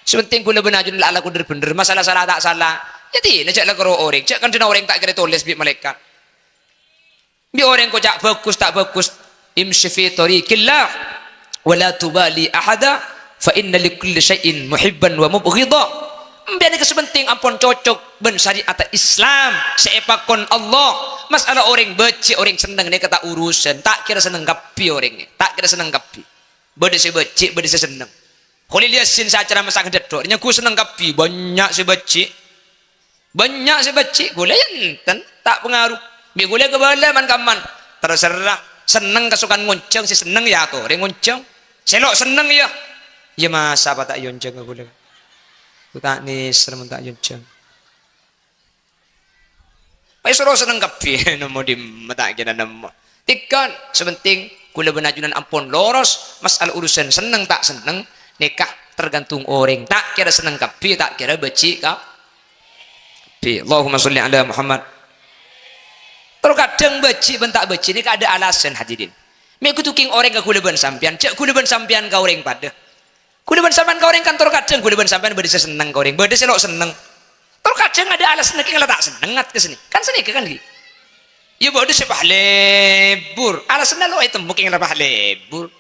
S1: sepenting gula benajun la ala kuder bener masalah salah tak salah jadi najak lah karo orang cak kan dana orang tak kira tulis bi malaikat bi orang ko cak bagus tak bagus imshi fi tariqillah wala tubali ahada fa inna likulli syai'in muhibban wa mubghidha biar kesepenting ampun cocok ben syariat Islam seepakon Allah masalah orang becik orang seneng ni kata urusan tak kira seneng kapi orang ni tak kira seneng kapi beda si becik beda si seneng kalau lihat sin secara masak dedok nya ku seneng kapi banyak si becik gula enten tak pengaruh bi gula kebala man kaman terserah seneng kesukaan ngonceng si seneng ya tu orang ngonceng selok seneng ya masa apa tak yonceng gula tak ni serem tak yonceng pai suruh seneng kapi namo di mata kena namo tikkan sepenting kula benajunan ampun loros masalah urusan seneng tak seneng nikah tergantung orang tak kira seneng kapi tak kira becik kapi Allahumma sholli ala Muhammad terus kadang becik bentak becik ni ada alasan hadirin mek kutuking orang ke kula ben sampean cek kula ben sampean ka orang pada kula ben sampean ka orang kantor kadang kula ben sampean bade seneng ka orang bade selok seneng terus kalau kacang ada alas nak letak senengat ke sini kan sini kan gitu ya bodoh sepah lebur alasnya lo itu mungkin lebah lebur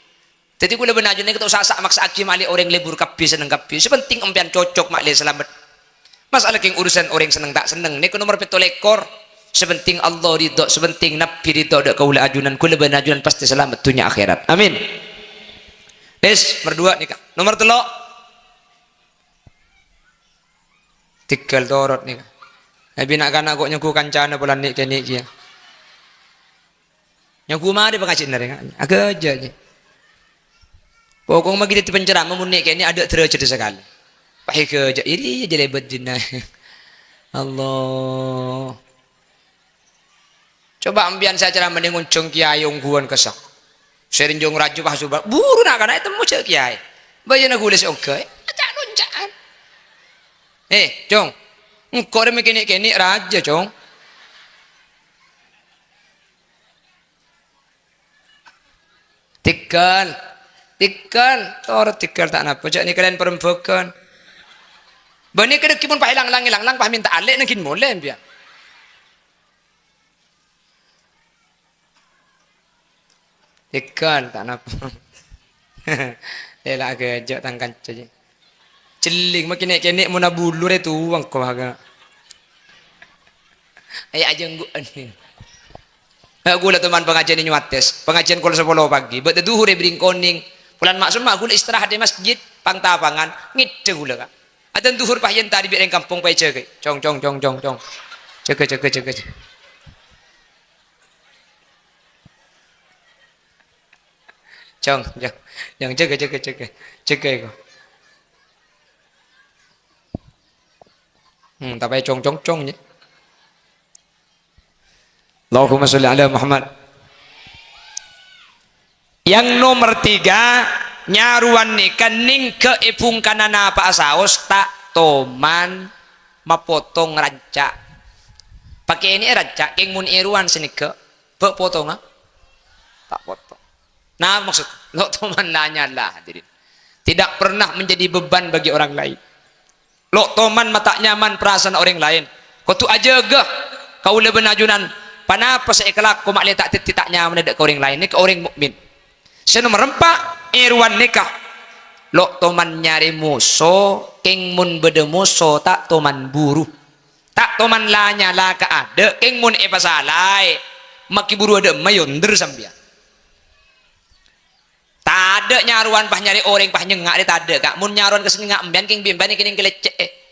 S1: jadi gue lebih najun kita usah maksa akim ali orang lebur kapi seneng kapi sepenting empian cocok mak le selamat masalah yang urusan orang seneng tak seneng ini nomor betul ekor sepenting Allah ridho sepenting Nabi ridho dak kaula ajunan ku lebih najunan pasti selamat dunia akhirat amin berdua nikah nomor telok tinggal dorot nikah Nabi nak kan aku nyaku kancana bulan nik kenik kia nyaku mah dia pengajian dari agak aja pokoknya kita di penceramah munik ini ada derajat sekali pakai kerja ini jadi bedina Allah coba ambian saya ceramah dengan cong kiai ungguan kesak sering jong raju pas subah buru nak kana temu cek kiai bayana gules oke acak loncaan cong engkau ada kene raja cong tikal orang tikal tak napa cak ni kalian perempuan bani kada kipun pa hilang pa minta alek nangkin mole biar tikal tak napa elak gejak tangkan saja celing makin kene muna bulur itu uang kau agak ayah aja ngguan ni aku lah teman pengajian ini nyuates pengajian kalau 10 pagi buat duhur bring koning bulan maksud mah aku istirahat di masjid pangtapangan ngide gula kak ada duhur pahyen tadi biar kampung pai cek cong cek cong yang cek ko tapi cong ya Allahumma sholli ala Muhammad. Yang nomor 3 nyaruan nih kening keipung kanana pak saos tak toman mapotong rancak pakai ini rancak yang mun iruan sini ke potong tak potong nah maksud lo toman nanya lah hadirin tidak pernah menjadi beban bagi orang lain lo toman mata nyaman perasaan orang lain kau tu aja gah kau lebih najunan panapa saya kelak kau makli tak nyaman ada ke orang lain ini ke orang mukmin. Saya nomor 4 irwan nikah lo toman nyari musuh keng mun bede musuh tak toman buru tak toman lanya lah ka ada keng mun pasalai maki buru ada mayonder sambian tak ada nyaruan pah nyari orang pah nyengak dia tak ada kak mun nyaruan kesengak ambian keng bimbani keng kelecek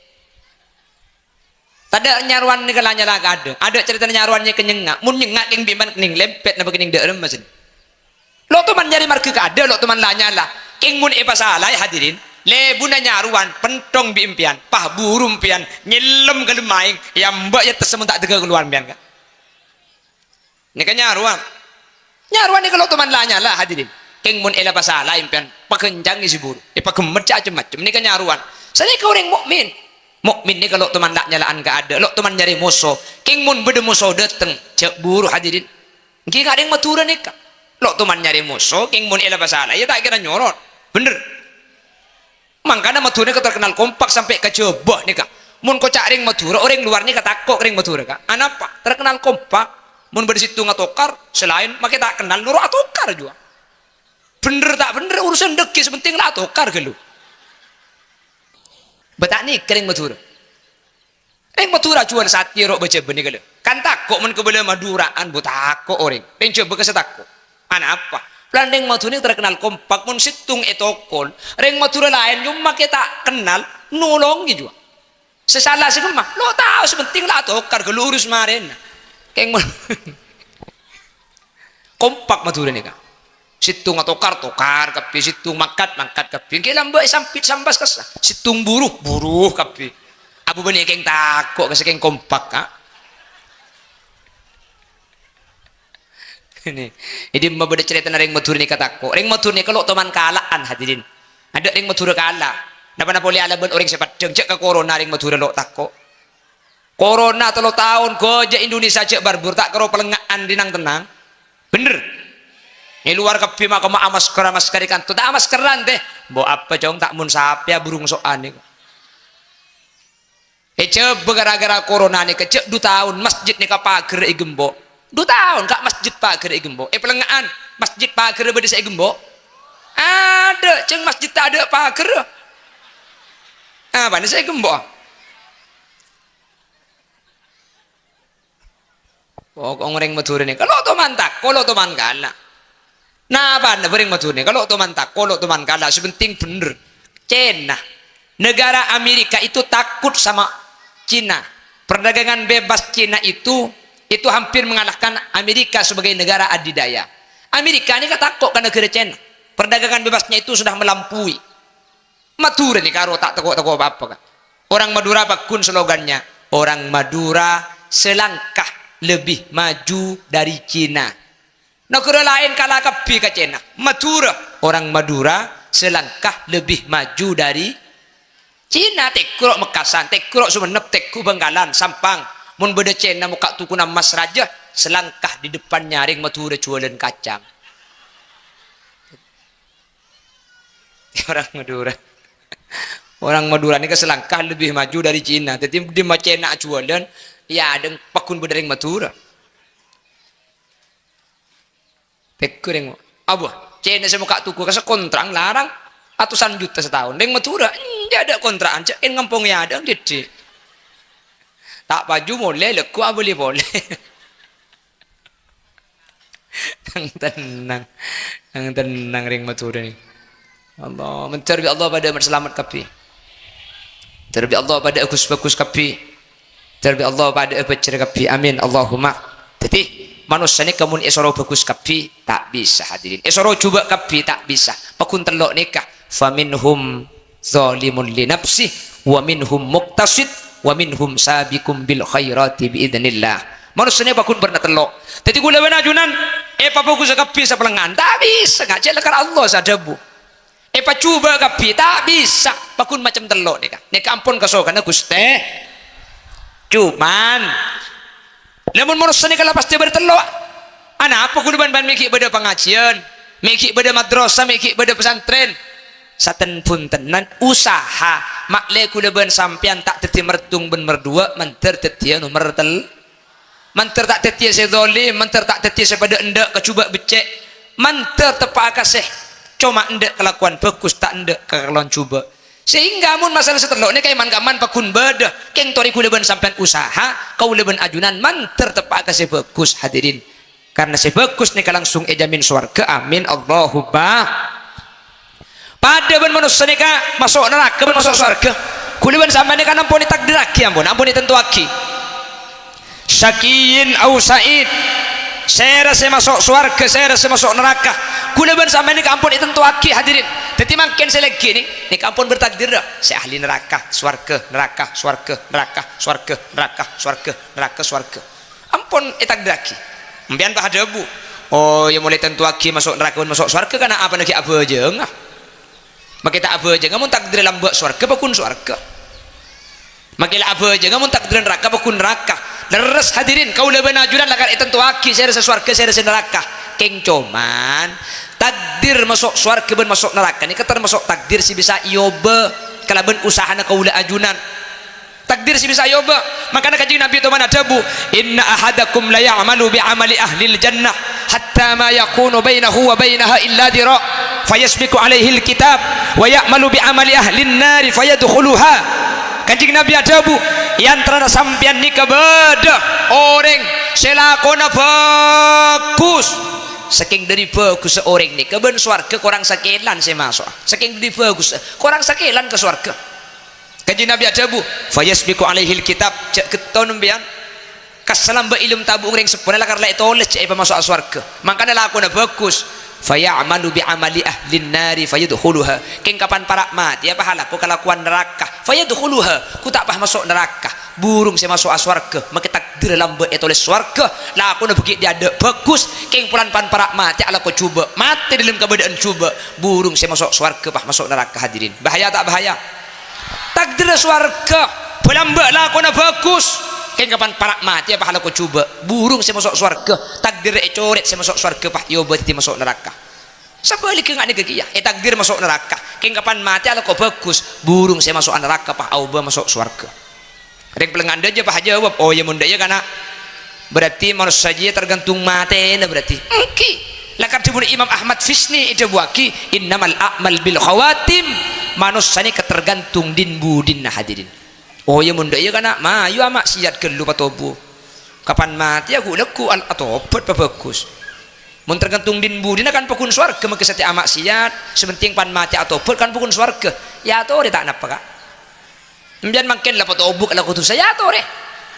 S1: tak ada nyaruan ni kalanya lah ka ada cerita nyaruannya kenyengak mun nyengak keng bimban kening lempet napa kening deurem masin lo tuh nyari marke ada lo tuh lanya lah king mun pasalai hadirin lebuna nyaruan pentong biimpian pah burum pian nyelem ke lemaing yang mbak ya tersebut tak tega keluar pian kan ini kan nyaruan ni kalau tuh lanya lah hadirin king mun pasalai pian pakenjang isi buru pakemet macam-macam ini kan nyaruan saya ke orang mukmin ni kalau teman tak nyalaan ke ada lo teman nyari musuh king mun bede musuh dateng cek buru hadirin nggih ada yang matura nih kak lo teman nyari musuh king mun pasalai ya tak kira nyorot bener makanya matura terkenal kompak sampai ke coba nih kak mun kau cari matura orang luar nih katakok ring matura kak anapa terkenal kompak mun bersitu ngatokar selain makai tak kenal nurut atokar juga bener tak bener urusan deki sepenting lah atokar ke lu betak nih kering matura matura cuan saat kira baca benih ke lu kan takok mun kebela maduraan butakok orang dan coba kesetakok anapa Landeng matura ini terkenal kompak mun situng etokol reng matura lain cuma kita kenal nolong gitu sesalah sih mah lo tahu sepenting lah tokar gelurus maren keng kompak matura ini kak situng tokar kapi situng makat kapi kira mbak sampit sambas kes situng buruh kapi abu benih keng takok kes keng kompak kak ini mau beda cerita ring matur ni kataku ring matur ni kalau teman kalaan hadirin ada ring matur kalah napa boleh ala ben orang sepat cek ke corona ring matur lo takko corona 3 tahun goja Indonesia cek barbur tak kero pelengaan dinang tenang bener ini luar kepi maka masker kan tu tak maskeran teh bo apa jong tak mun sapia burung soan ni coba gara-gara corona nih kecek 2 tahun masjid nih pager gembo 2 tahun kak masjid pager gembo pelengaan masjid pager beda saya gembo ada ceng masjid tak ada pager apa nih saya gembo ngoreng matur nih kalau to mantak kalau to man kala nah apa nih bering matur nih kalau to mantak kalau to man kala sebenting bener Cina negara Amerika itu takut sama Cina. Perdagangan bebas Cina itu hampir mengalahkan Amerika sebagai negara adidaya. Amerika ini takut ke negara Cina. Perdagangan bebasnya itu sudah melampaui. Madura nih karo tak teko-teko apa-apa kan. Orang Madura bakun slogannya, orang Madura selangkah lebih maju dari Cina. Negara lain kalah kepi ke Cina. Madura, orang Madura selangkah lebih maju dari Cina. Tekurok Mekasan, tekurok Sumenep, teku Bengkalan, Sampang. Mun beda Cina muka tuku Mas Raja, selangkah di depan nyaring Madura jualan kacang. Orang Madura ini selangkah lebih maju dari Cina. Jadi di Cina jualan, ya ada pakun berdering Madura. Tekureng abu, Cina saya muka tuku kasih kontrak larang ratusan juta setahun. Deng Madura, dia ada kontrakan, cekin ngempongnya ada, jadi tak baju boleh, leku boleh boleh. Yang tenang ring Madura ni. Allah, mencari Allah pada berselamat kapi. Terbi Allah pada agus bagus kapi. Terbi Allah pada bercerita kapi. Amin Allahumma. Jadi manusia ni kamun esoro bagus kapi tak bisa hadirin. Esoro coba kapi tak bisa. Pakun telok nikah. Faminhum zalimun li nafsih wa minhum muqtasid wa minhum sabiqum bil khairati biidznillah. Manusia ni pakun pernah telok. Jadi gula benajunan papaku sakapi sa pelengan tak bisa ngak celakar Allah sadabu. Pa coba kapi tak bisa pakun macam telok ni kan. Ni kampun kasokan Gusti. Cuman namun manusia ni kalau pasti bertelok. Ana apa kudu ban miki beda pengajian, miki beda madrasah, miki beda pesantren. Saten pun tenan usaha makle kudu ban sampean tak teti mertung ben merdua menter teti nomor tel. Menter tak teti sedolim, menter tak teti sepada endak kecuba becek. Menter tepak kasih cuma endak kelakuan bagus tak endak kelakuan cuba. Sehingga mun masalah setelok ni kayak man pakun beda keng tori kula ben sampean usaha kau leben ajunan man tertepak ke sebagus hadirin karena sebagus ni langsung ejamin surga amin Allahumma pada ben manusia ni masuk neraka ben masuk surga kula ben sampean ni kan ampun takdir aki ampun tentu aki syakiyin au sa'id saya rasa masuk surga saya rasa masuk neraka kula ben sampean ni ampun tentu aki hadirin. Jadi makin selagi ni kampun bertakdir dah. Saya ahli neraka, swarga, neraka, swarga, neraka, swarga, neraka, swarga, neraka, swarga. Ampun takdir lagi. Mbian bah debu. Oh, ya mulai tentu lagi masuk neraka masuk swarga karena apa nak apa aja ngah. Makin tak apa aja ngamun takdir lambak swarga pakun swarga. Makin apa aja ngamun takdir neraka pakun neraka. Leres hadirin kau lebih najuran lakar tentu lagi saya rasa swarga saya rasa neraka. Keng coman takdir masuk surga ben masuk neraka ni kata masuk takdir si bisa yoba kalau ben usaha na kaula ajunan takdir si bisa yoba makanya kajian Nabi itu mana dabu inna ahadakum la ya'malu bi amali ahli jannah hatta ma yakunu bainahu wa bainaha illa dira fayasbiqu alaihi alkitab wa ya'malu bi amali ahli an-nar fayadkhuluha kajian Nabi adabu yang terada sampian ni kebeda orang selakona bagus saking dari bagus seorang ni keben swarga korang sakelan saya masuk saking dari bagus korang sakelan ke swarga kaji Nabi adabu fayasbiqu alaihi alkitab cek keton mbian kasalam ba ilmu tabu orang sepuna lah karena itu oleh cek masuk swarga makanya lakona bagus fayamalu bi amali ahli nari fayadkhuluha keng kapan para mati apa halaku kelakuan neraka fayadkhuluha ku tak pah masuk neraka burung saya masuk swarga maka takdir lambe itu oleh swarga lah aku nak pergi dia ada bagus keng pulan pan para mati ala ko cuba mati dalam keadaan cuba burung saya masuk swarga pah masuk neraka hadirin bahaya tak bahaya takdir swarga pelambe lah aku nak bagus keng kapan para mati apa ala ko cuba burung saya masuk swarga takdir coret saya masuk swarga pah yo berarti masuk neraka sebalik ke ngane gegiya takdir masuk neraka keng kapan mati ala ko bagus burung saya masuk neraka pah auba masuk swarga Rek pelenganda aja pak jawab, oh ya munda ya kana. Berarti manusia saja tergantung mate na berarti. Engki. Lakar dibun Imam Ahmad Fisni itu buaki innamal a'mal bil khawatim. Manusia ini ketergantung din budin na hadirin. Oh ya munda ya kana, ma yu amak siat gelu patobu. Kapan mati aku leku atau obat bagus. Mun tergantung din budin kan pukun swarga maka setiap amak siat sementing pan mati atau obat kan pukun swarga. Ya to tak napa kak. Mbian makin lah poto obuk ala kutu saya tore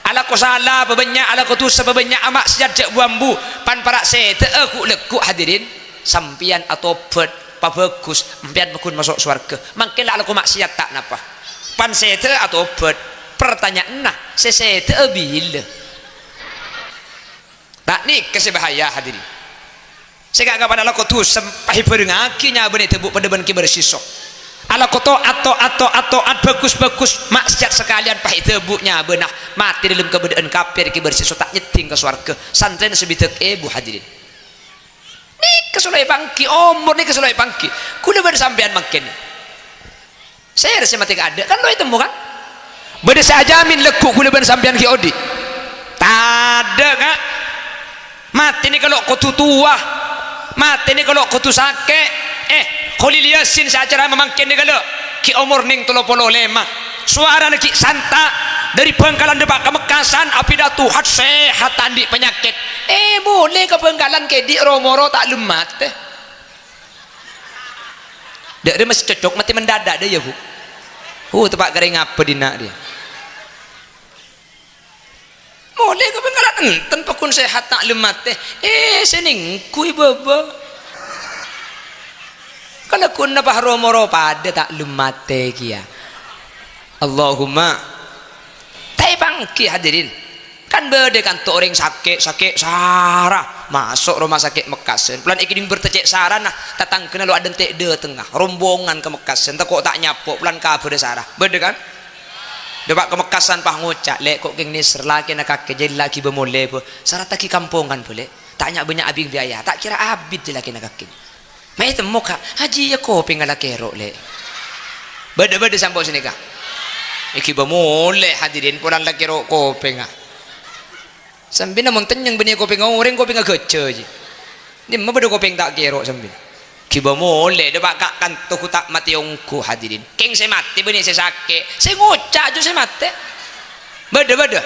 S1: ala ko salah babanya ala kutu sababanya amak sejak jak bambu pan para sete aku leku hadirin sampian atau bet pa bagus mbian bakun masuk surga makin lah ala ko maksiat tak napa pan sete atau bet pertanyaan nah sesete bila tak ni kesebahaya hadirin saya gak pada ala kutu sampai berengakinya benih tebuk pada ban kibersisok ala koto atau bagus maksiat sekalian pahit tebuknya benah mati dalam keberadaan kafir ki bersih tak nyeting ke swarga santren sebitek bu hadirin ni kesulai pangki umur ni kesulai pangki kuda bersampean makin saya rasa mati ada kan lo itu kan beda saya jamin leku kuda bersampean ki odi tak ada kak mati ni kalau kotu tua mati ni kalau kotu sakit Khalil Yasin seacara memangkin negala ki umur ning 35 suara ki santa dari Bangkalan depak ke Mekasan api datu hat sehat tandi penyakit boleh ke Bangkalan ke di romoro tak lemat dia masih cocok mati mendadak dia ya bu tempat kering apa dina dia boleh ke Bangkalan tanpa kun sehat tak lemat sening kui baba kalau kun napa romoro pada tak lumate kia Allahumma tai bangki hadirin kan beda kan tu orang sakit sarah masuk rumah sakit Mekasen pelan ikidim bertecek sarah nah tatang kena lu ada tek de tengah rombongan ke Mekasen tak kok tak nyapok pelan kabur sarah beda kan depak ke Mekasan pah ngucak lek kok keng nisr laki nak kakek jadi laki bermulai po sarah taki kampungan boleh tanya banyak abing biaya tak kira abid je laki nak kakek mai temu kak haji ya kopi ngala kerok le beda sampai sini kak iki bamole hadirin pulang lagi kerok kopi ngah sambil namun tenyang benih kopi ngoreng kopi ngah kece je ni mah beda kopi tak kerok sambil kiba mole depak kak kan tuh tak mati ongku hadirin keng saya mati benih saya sakit saya ngucak je saya mati beda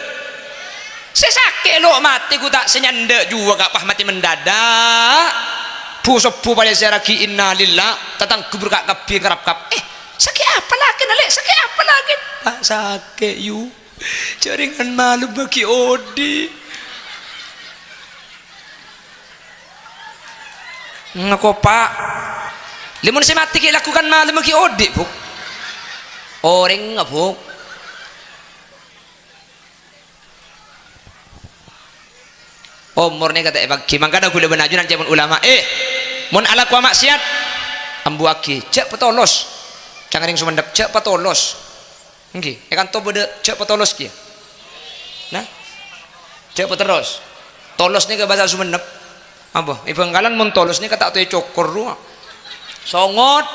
S1: saya sakit lo mati ku tak senyanda juga kak pah mati mendadak sepu pada saya lagi innalillah tatang kubur kak kapi kerap kap sakit apa lagi nale sakit apa lagi pak sakit you jaringan malu bagi odi ngaku pak limun saya mati kita lakukan malu bagi odi bu orang nggak bu umurnya kata bagi mangkana gula benajunan jaman ulama mun ala kuah maksiat ambuaki cek petolos jangan yang sumendap cek petolos nggih kan to beda cek petolos kia nah cek peteros tolos ni ke bahasa Sumendep apa Bangkalan mun tolos ni kata tu cokor ruang songot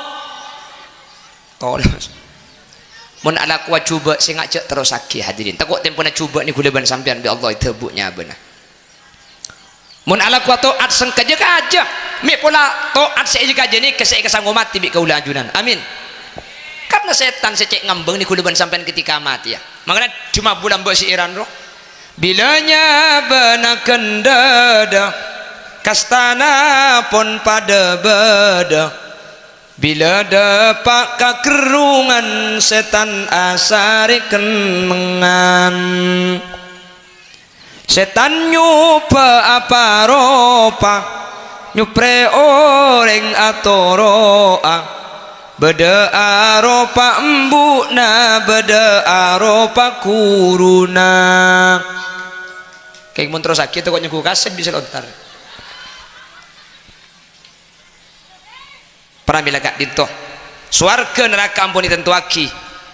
S1: tolos mun ala kuah cuba sing ngajak terus sakit hadirin takut tempona cuba ni gula ban sampean bi Allah tebuknya benar mun ala kuat taat sengkaja kaja mi pola taat seje kaja ni kesek kesanggo mati bi kaula ajunan amin karena setan secek ngambeng ni kuluban sampean ketika mati ya makanya cuma bulan mbok si Iran roh bilanya benakan dada kastana pon pada beda bila dapat kakerungan setan asarikan mengan setan nyupa apa ropa nyupre orang atau roa beda aropa embuna beda aropa kuruna kayak mun terus sakit kok nyuku kaset bisa lontar pramila kak dinto swarga neraka ampun ditentuaki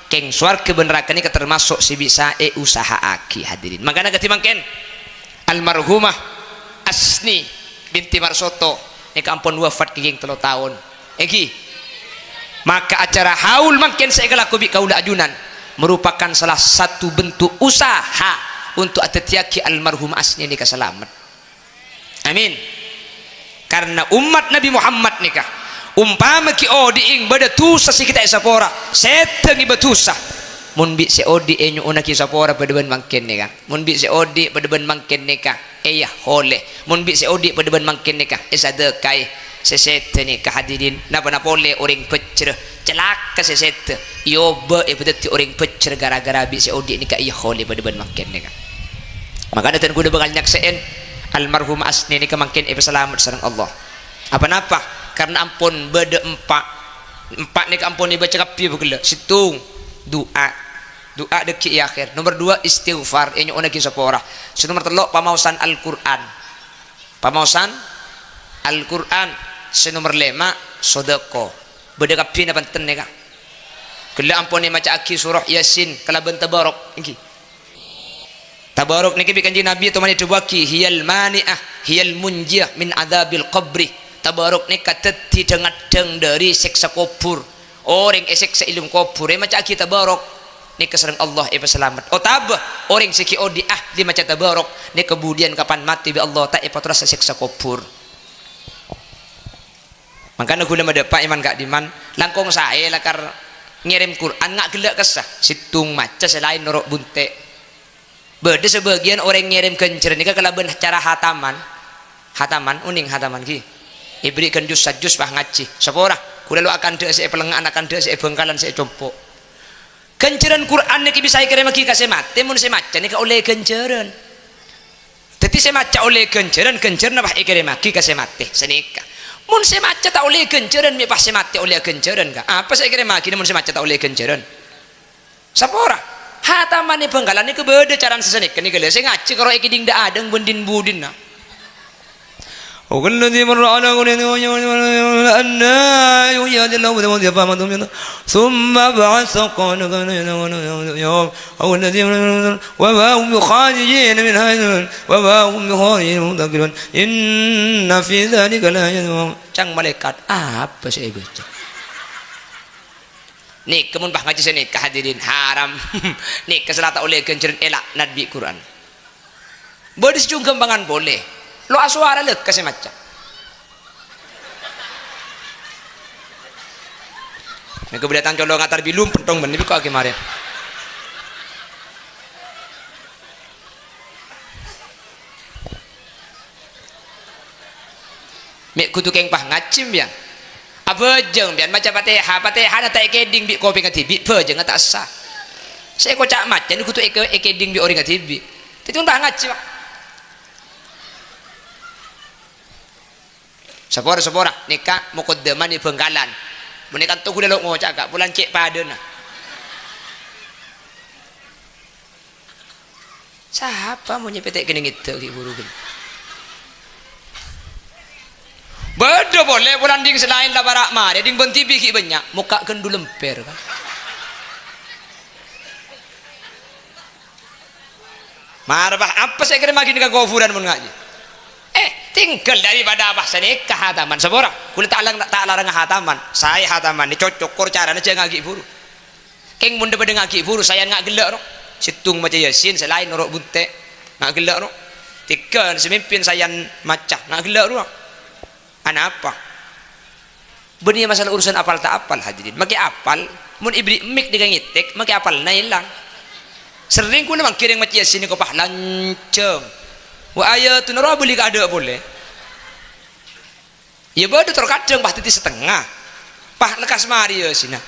S1: keng swarga neraka ini termasuk si bisa usaha aki hadirin makanya ketimangken almarhumah Asni binti Marsoto ini kampun wafat keng 3 tahun eki maka acara haul makin saya kelaku bi kaula ajunan merupakan salah satu bentuk usaha untuk atatiaki almarhum asni nikah selamat. Amin. Karena umat Nabi Muhammad nikah umpama ki odiing bada tusa si kita isapora setengi batusa mun bi se odi enyu una ki sapora pada ban mangken nikah mun bi se odi pada ban mangken nikah ya hole mun bi se odi pada ban mangken nikah isadekai sesete nikah hadirin napa napole orang pecer celaka sesete yoba ibadati orang pecer gara-gara bi se odi nikah ya hole pada ban mangken nikah. Maka dan kuda bakal nyakseen almarhum asni nikah mangken selamat sareng Allah. Apa-napa karena ampun beda empat nikah ampun dibaca kapi begala situng doa deki akhir. Nomor 2 istighfar enyo ona ki sapora. Nomor 3 pamausan Al-Qur'an. Pamausan Al-Qur'an. Nomor 5 sedekah. Beda kapi na panten nikah. Kala ampun ni maca aki surah Yasin kala ben tabarok iki. Tabarok niki bi kanjeng Nabi to mani tubaki hiyal mani'ah hiyal munjiyah min adzabil qabri. Tabarok ni kateti dengadeng dari siksa kubur. Orang siksa ilmu kubur maca aki tabarok ni keserang Allah selamat. Oh tabah orang siki odi di maca tabarok ni kemudian kapan mati bi Allah tak terasa siksa kubur. Makanya gula ada Pak Iman Kak Diman langkong saya lakar ngirim Quran ngak gelak kesah situng maca selain norok bunte. Beda sebagian orang ngirim kencer ni kelaban cara hataman uning hataman ki iberikan jus sajus bah ngaji sepora kula lu akan dek saya pelengan akan dek saya bengkalan saya compok kenceran Quran ni bisa kirim ki kasih mate mun saya maca ni ka oleh kenceran tetapi saya maca oleh kenceran kenceran bah kirim ki kasih mate senika mun saya maca tak oleh kenceran mi pas saya mate oleh kenceran ka apa saya kirim ki mun saya maca tak oleh kenceran sepora hataman ni bengkalan ni kebeda caran sesenik ni kele saya ngaji karo iki ding da adeng bendin budin na والذي مر على ثم بعث قال أو الذي وما هم بخارجين من هذا وما هم بخارجين إن في ذلك لآيات cang malaikat apa saya baca nih kemun bah ngaji sini kehadirin haram nih keselata oleh kencerin elak nadbi Quran bodis juga kembangan boleh lo aswara lek kasih macam ini keberatan colong atar bilum pentong benih kok kemarin mek kutu keng pah ngacim biang apa jeng biang macam pateh ada tak ekeding bi kopi ngatibi pejeng tak sah saya kocak macam ni kutu ekeding bi orang ngatibi itu tak ngacim sepora nikah mukaddaman di Bengkalan menikah tu kuda lo mau cakap bulan cek pada na siapa mau nyepetek kena gitu ki buru kan beda boleh bulan ding selain lah barak mah dia ding benti biki banyak muka kendu lemper kan marah apa saya kira makin dengan kufuran mun ngaji tinggal daripada bahasa nikah hataman sebora kulit tak larang hataman saya hataman ni cocok kor cara aja ngagi buru keng mun daripada ngagi buru saya ngak gelak no situng macam Yasin selain norok bunte ngak gelak no tiga semimpin saya macah ngak gelak no ana apa benih masalah urusan apal tak apal hadirin maki apal mun ibri mik dengan ngitek maki apal na hilang sering ku memang kiring macam Yasin ni ko pah lanceng wa ayatun rabbul ada boleh ya bodoh terkadang bah titi setengah pah lekas mari ya sina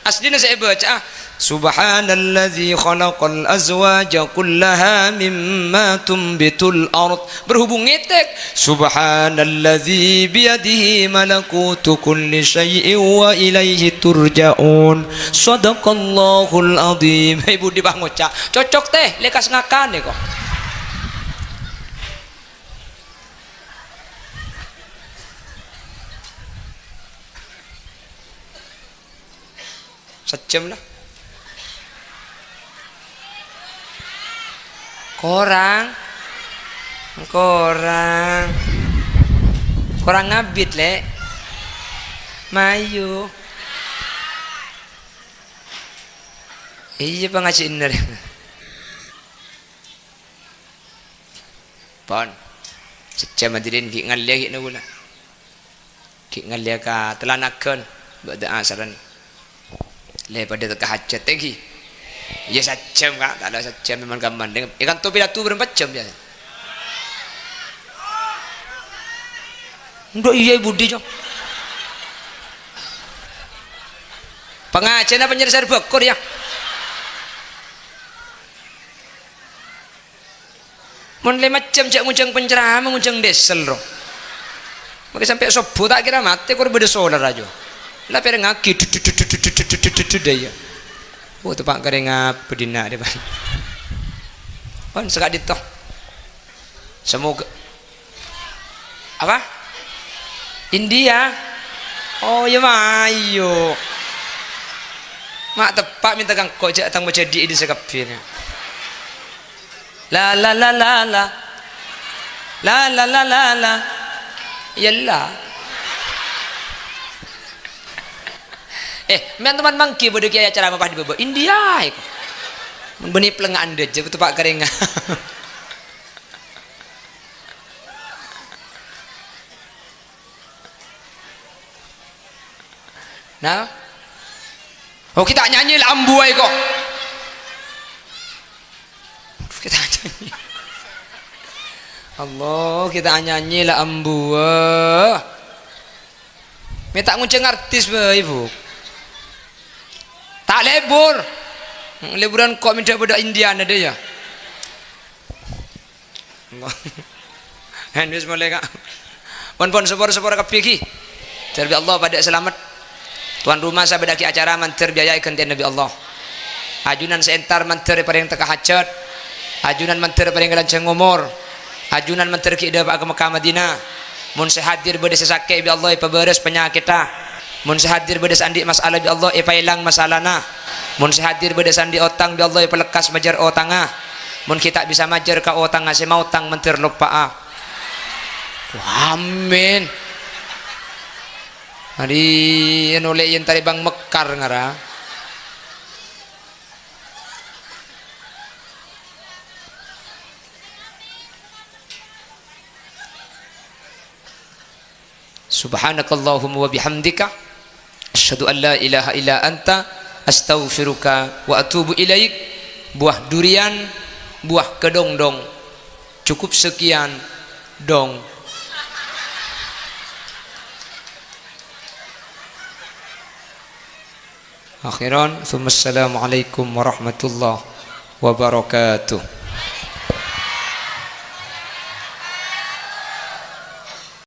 S1: aslinya saya baca subhanallazi khalaqal azwaja kullaha mimma tumbitul ard berhubung ngetek subhanallazi biyadihi malakutu kulli syai'in wa ilaihi turja'un sadaqallahul azim ibu di bah ngocak cocok teh lekas ngakane kok sejam lah korang ngabit le mayu Iya pengajian dari. Pon. Sejam hadirin ki ngalia ki nula. Ki ngalia ka telanakan bada asaran. Le pada hajat lagi. Ya sejam kak, tak ada sejam memang gaman. Dengan ikan topi datu berempat jam ya. Ndak iya budi jo. Pengajian apa nyari bakor ya? Mun 5 jam jak nguncang penceramah nguncang desel ro. Maka sampai subuh tak kira mati kor beda solar aja. Lah pere ngaki daya. Oh tu pak kare ngap bedina de ban. On sekak ditoh. Semoga apa? India. Oh ya mayo. Mak tepak minta kang kojak tang baca di sekapirnya. La la la la la la la la la la yalla men teman mangki bodoh kiai acara apa di bawah India itu benih pelengahan deh betul pak keringa nah oh kita nyanyi lambu kok kita nyanyi Allah kita nyanyi lah ambu minta ngunceng artis ibu tak liburan kok minta budak Indian ada ya handis mulai kak pon sepor kepiki terbi Allah pada selamat tuan rumah saya bedaki acara manter biaya ikan Nabi Allah ajunan seentar manter pada yang teka hajat ajunan manter pada yang gelanceng umur ajunan manter kita ke Mekah Madinah mun sehadir bade sesake bi Allah ipaberes penyakit mun sehadir bade sandi masalah bi Allah ipailang masalahna mun sehadir bade sandi otang bi Allah ipelekas majar otanga mun kita bisa majar ka otang ngasih mau tang manter lupa amin hari noleh yang tadi bang mekar ngara Subhanakallahumma wa bihamdika asyhadu an la ilaha illa anta astaghfiruka wa atubu ilaik. Buah durian, buah kedongdong. Cukup sekian dong. Akhiran, assalamualaikum warahmatullahi wabarakatuh.